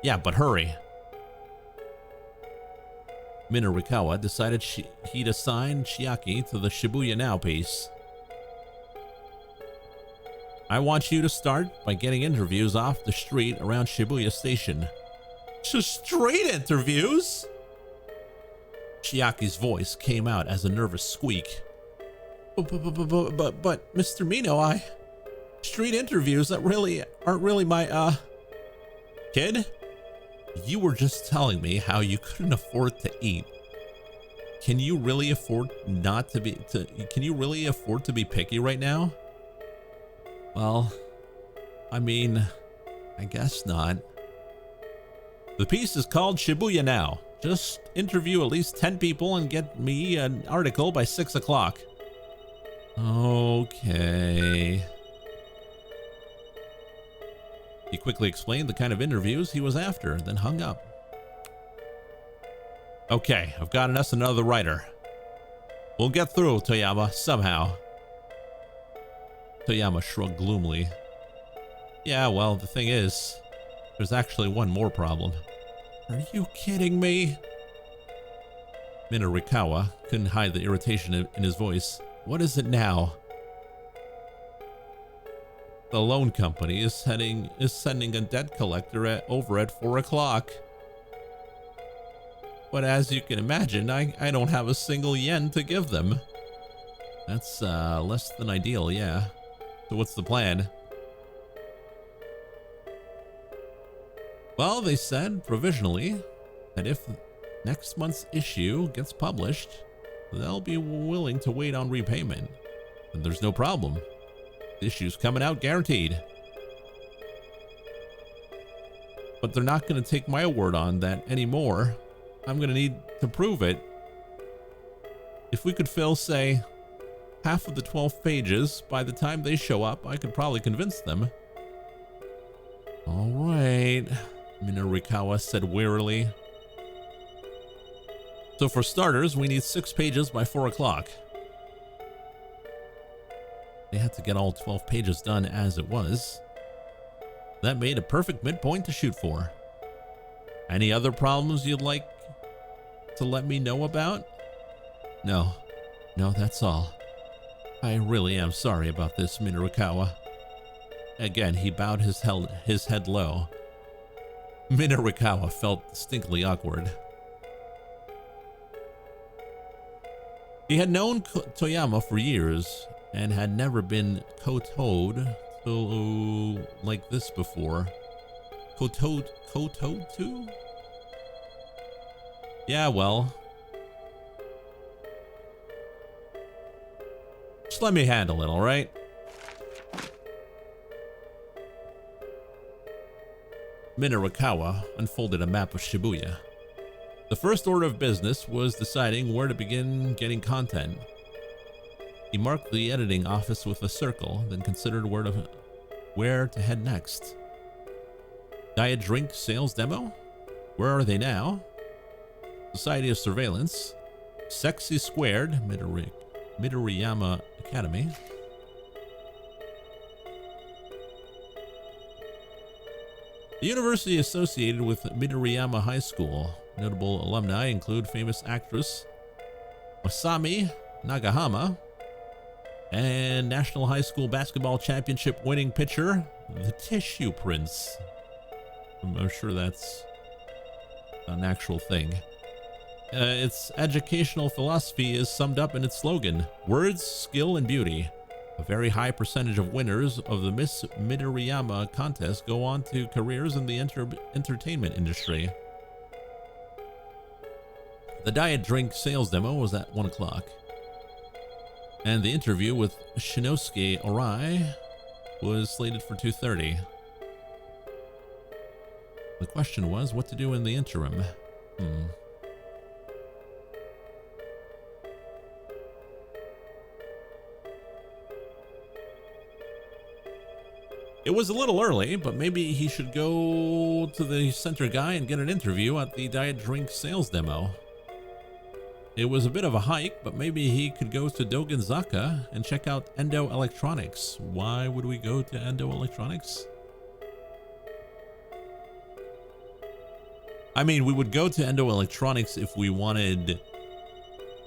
Yeah, but hurry. Minarikawa decided he'd assign Chiaki to the Shibuya Now piece. I want you to start by getting interviews off the street around Shibuya Station. Street interviews? Chiaki's voice came out as a nervous squeak. But Mr. Mino, street interviews aren't really my, Kid? You were just telling me how you couldn't afford to eat. Can you really afford to be picky right now? Well, I mean, I guess not. The piece is called Shibuya Now. Just interview at least 10 people and get me an article by 6 o'clock. Okay. He quickly explained the kind of interviews he was after, then hung up. Okay, I've gotten us another writer. We'll get through, Toyama, somehow. Toyama shrugged gloomily. Yeah, well, the thing is, there's actually one more problem. Are you kidding me? Minarikawa couldn't hide the irritation in his voice. What is it now? The loan company is sending a debt collector over at 4 o'clock. But as you can imagine, I don't have a single yen to give them. That's less than ideal, yeah. So what's the plan? Well, they said provisionally that if next month's issue gets published, they'll be willing to wait on repayment. And there's no problem. The issue's coming out guaranteed. But they're not going to take my word on that anymore. I'm going to need to prove it. If we could fill, say, half of the 12 pages by the time they show up, I could probably convince them. All right, Minarikawa said wearily. So for starters, we need 6 pages by 4 o'clock. They had to get all 12 pages done as it was. That made a perfect midpoint to shoot for. Any other problems you'd like to let me know about? No, that's all. I really am sorry about this, Minarikawa. Again, he bowed his head low. Minarikawa felt distinctly awkward. He had known Toyama for years and had never been kotoed to like this before. Kotoed to? Yeah, well. Just let me handle it, alright? Minarikawa unfolded a map of Shibuya. The first order of business was deciding where to begin getting content. He marked the editing office with a circle, then considered where to head next. Diet drink sales demo? Where are they now? Society of Surveillance. Sexy Squared, Midoriyama Academy. The university associated with Midoriyama High School. Notable alumni include famous actress Masami Nagahama and National High School Basketball Championship winning pitcher, the Tissue Prince. I'm sure that's an actual thing. Its educational philosophy is summed up in its slogan, words, skill, and beauty. A very high percentage of winners of the Miss Midoriyama contest go on to careers in the entertainment industry. The diet drink sales demo was at 1 o'clock. And the interview with Shinosuke Orai was slated for 2:30. The question was what to do in the interim. It was a little early, but maybe he should go to the center guy and get an interview at the diet drink sales demo. It was a bit of a hike, but maybe he could go to Dogenzaka and check out Endo Electronics. Why would we go to Endo Electronics? I mean, we would go to Endo Electronics if we wanted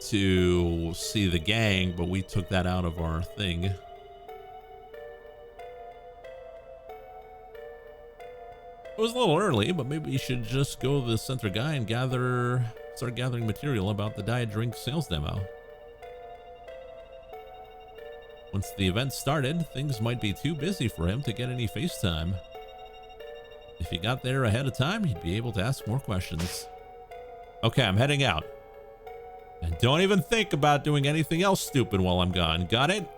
to see the gang, but we took that out of our thing. It was a little early, but maybe you should just go to the center guy and start gathering material about the diet drink sales demo. Once the event started, things might be too busy for him to get any FaceTime. If he got there ahead of time, he'd be able to ask more questions. Okay, I'm heading out. And don't even think about doing anything else stupid while I'm gone. Got it?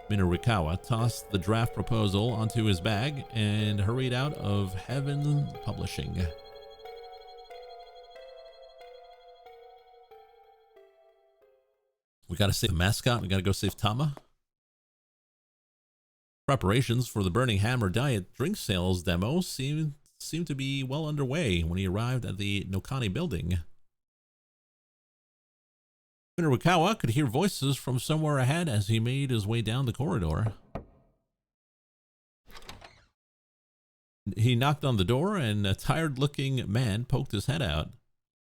Minarikawa tossed the draft proposal onto his bag and hurried out of Heaven Publishing. We gotta save the mascot. We gotta go save Tama. Preparations for the Burning Hammer Diet drink sales demo seemed to be well underway when he arrived at the Nokani building. Minarikawa could hear voices from somewhere ahead as he made his way down the corridor. He knocked on the door and a tired-looking man poked his head out.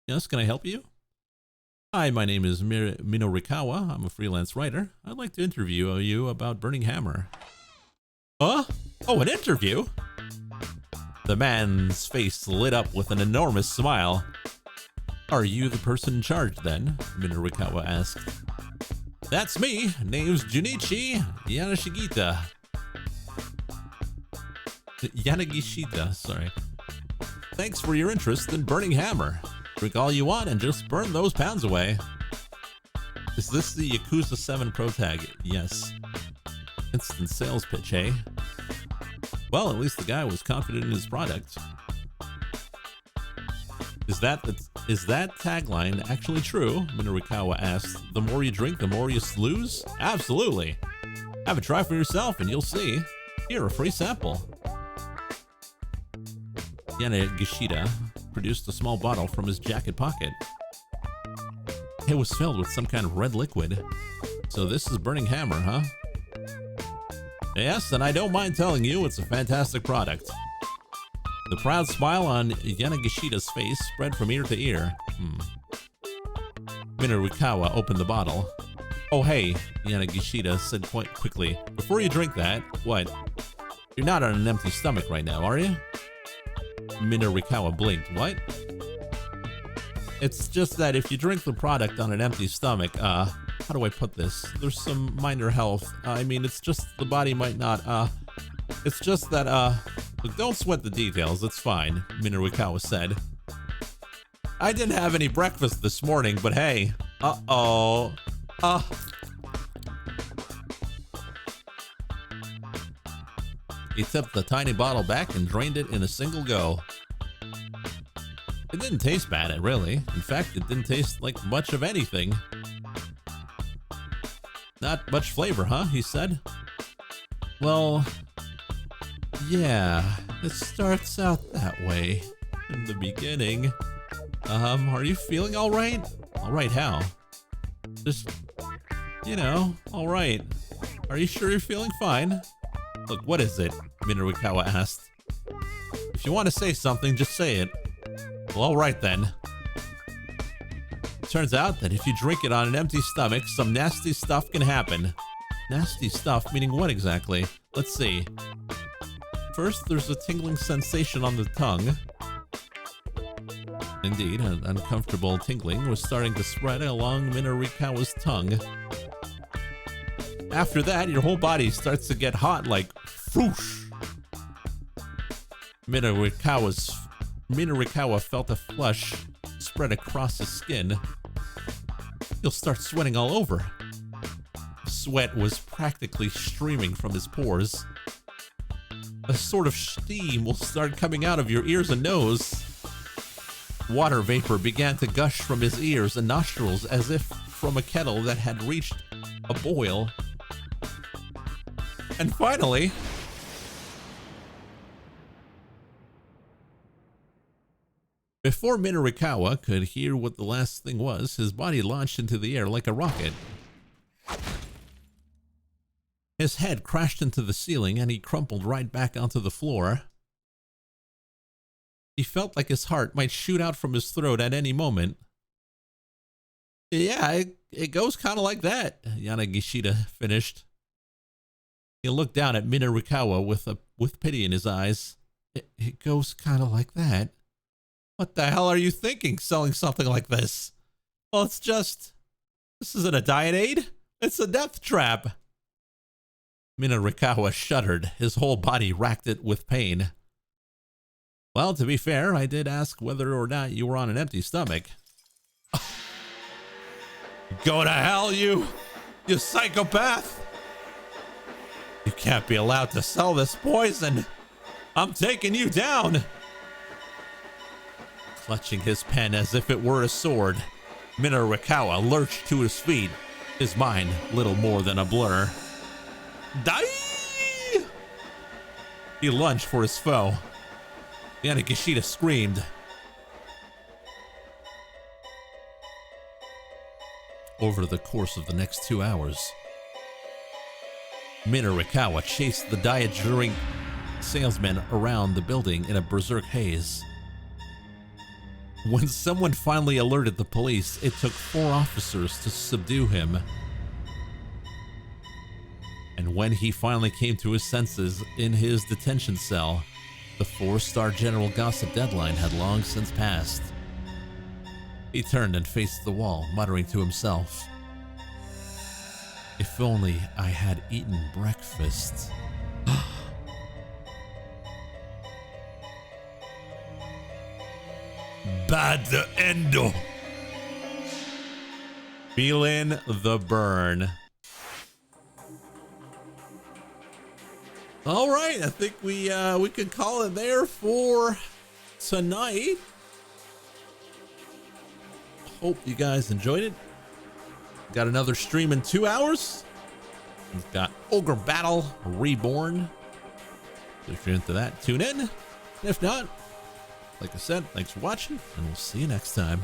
Yes, can I help you? Hi, my name is Minorikawa. I'm a freelance writer. I'd like to interview you about Burning Hammer. Huh? Oh, an interview? The man's face lit up with an enormous smile. Are you the person in charge then? Minorikawa asked. That's me. Name's Junichi Yanagishita. Yanagishita, sorry. Thanks for your interest in Burning Hammer. Drink all you want and just burn those pounds away. Is this the Yakuza 7 Pro Tag? Yes. Instant sales pitch, eh? Well, at least the guy was confident in his product. Is that tagline actually true? Minorikawa asked. The more you drink, the more you lose? Absolutely. Have a try for yourself and you'll see. Here, a free sample. Yanagishita produced a small bottle from his jacket pocket. It was filled with some kind of red liquid. So this is Burning Hammer, huh? Yes, and I don't mind telling you it's a fantastic product. The proud smile on Yanagishita's face spread from ear to ear. Minorikawa opened the bottle. Oh hey, Yanagishita said quite quickly. Before you drink that, what? You're not on an empty stomach right now, are you? Minorikawa blinked. What? It's just that if you drink the product on an empty stomach, how do I put this? There's some minor health. I mean, it's just the body might not, it's just that, look, don't sweat the details, it's fine, Minorikawa said. I didn't have any breakfast this morning, but hey, He tipped the tiny bottle back and drained it in a single go. It didn't taste bad, really. In fact, it didn't taste like much of anything. Not much flavor, huh? He said. Well, yeah, it starts out that way in the beginning. Are you feeling all right? All right, how? Just, you know, all right. Are you sure you're feeling fine? Look, what is it? Minorikawa asked. If you want to say something, just say it. Well, all right then. Turns out that if you drink it on an empty stomach, some nasty stuff can happen. Nasty stuff, meaning what exactly? Let's see. First, there's a tingling sensation on the tongue. Indeed, an uncomfortable tingling was starting to spread along Minorikawa's tongue. After that, your whole body starts to get hot like whoosh. Minorikawa felt a flush spread across his skin. He'll start sweating all over. Sweat was practically streaming from his pores. A sort of steam will start coming out of your ears and nose. Water vapor began to gush from his ears and nostrils as if from a kettle that had reached a boil. And finally, before Minorikawa could hear what the last thing was, his body launched into the air like a rocket. His head crashed into the ceiling and he crumpled right back onto the floor. He felt like his heart might shoot out from his throat at any moment. Yeah, it goes kind of like that, Yanagishita finished. He looked down at Minorikawa with pity in his eyes. It goes kind of like that. What the hell are you thinking, selling something like this? Well, it's just... This isn't a diet aid. It's a death trap. Minorikawa shuddered. His whole body racked it with pain. Well, to be fair, I did ask whether or not you were on an empty stomach. Go to hell, you psychopath! You can't be allowed to sell this poison. I'm taking you down. Clutching his pen as if it were a sword, Minorikawa lurched to his feet, his mind little more than a blur. Die! He lunged for his foe. Yanagishita screamed. Over the course of the next 2 hours, Minarikawa chased the diet drink salesman around the building in a berserk haze. When someone finally alerted the police, it took 4 officers to subdue him. And when he finally came to his senses in his detention cell, the 4-star General Gossip deadline had long since passed. He turned and faced the wall, muttering to himself, "If only I had eaten breakfast." Bad endo. Feeling the burn. All right, I think we could call it there for tonight. Hope you guys enjoyed it. Got another stream in 2 hours. We've got Ogre Battle Reborn. So if you're into that, tune in. If not, like I said, thanks for watching, and we'll see you next time.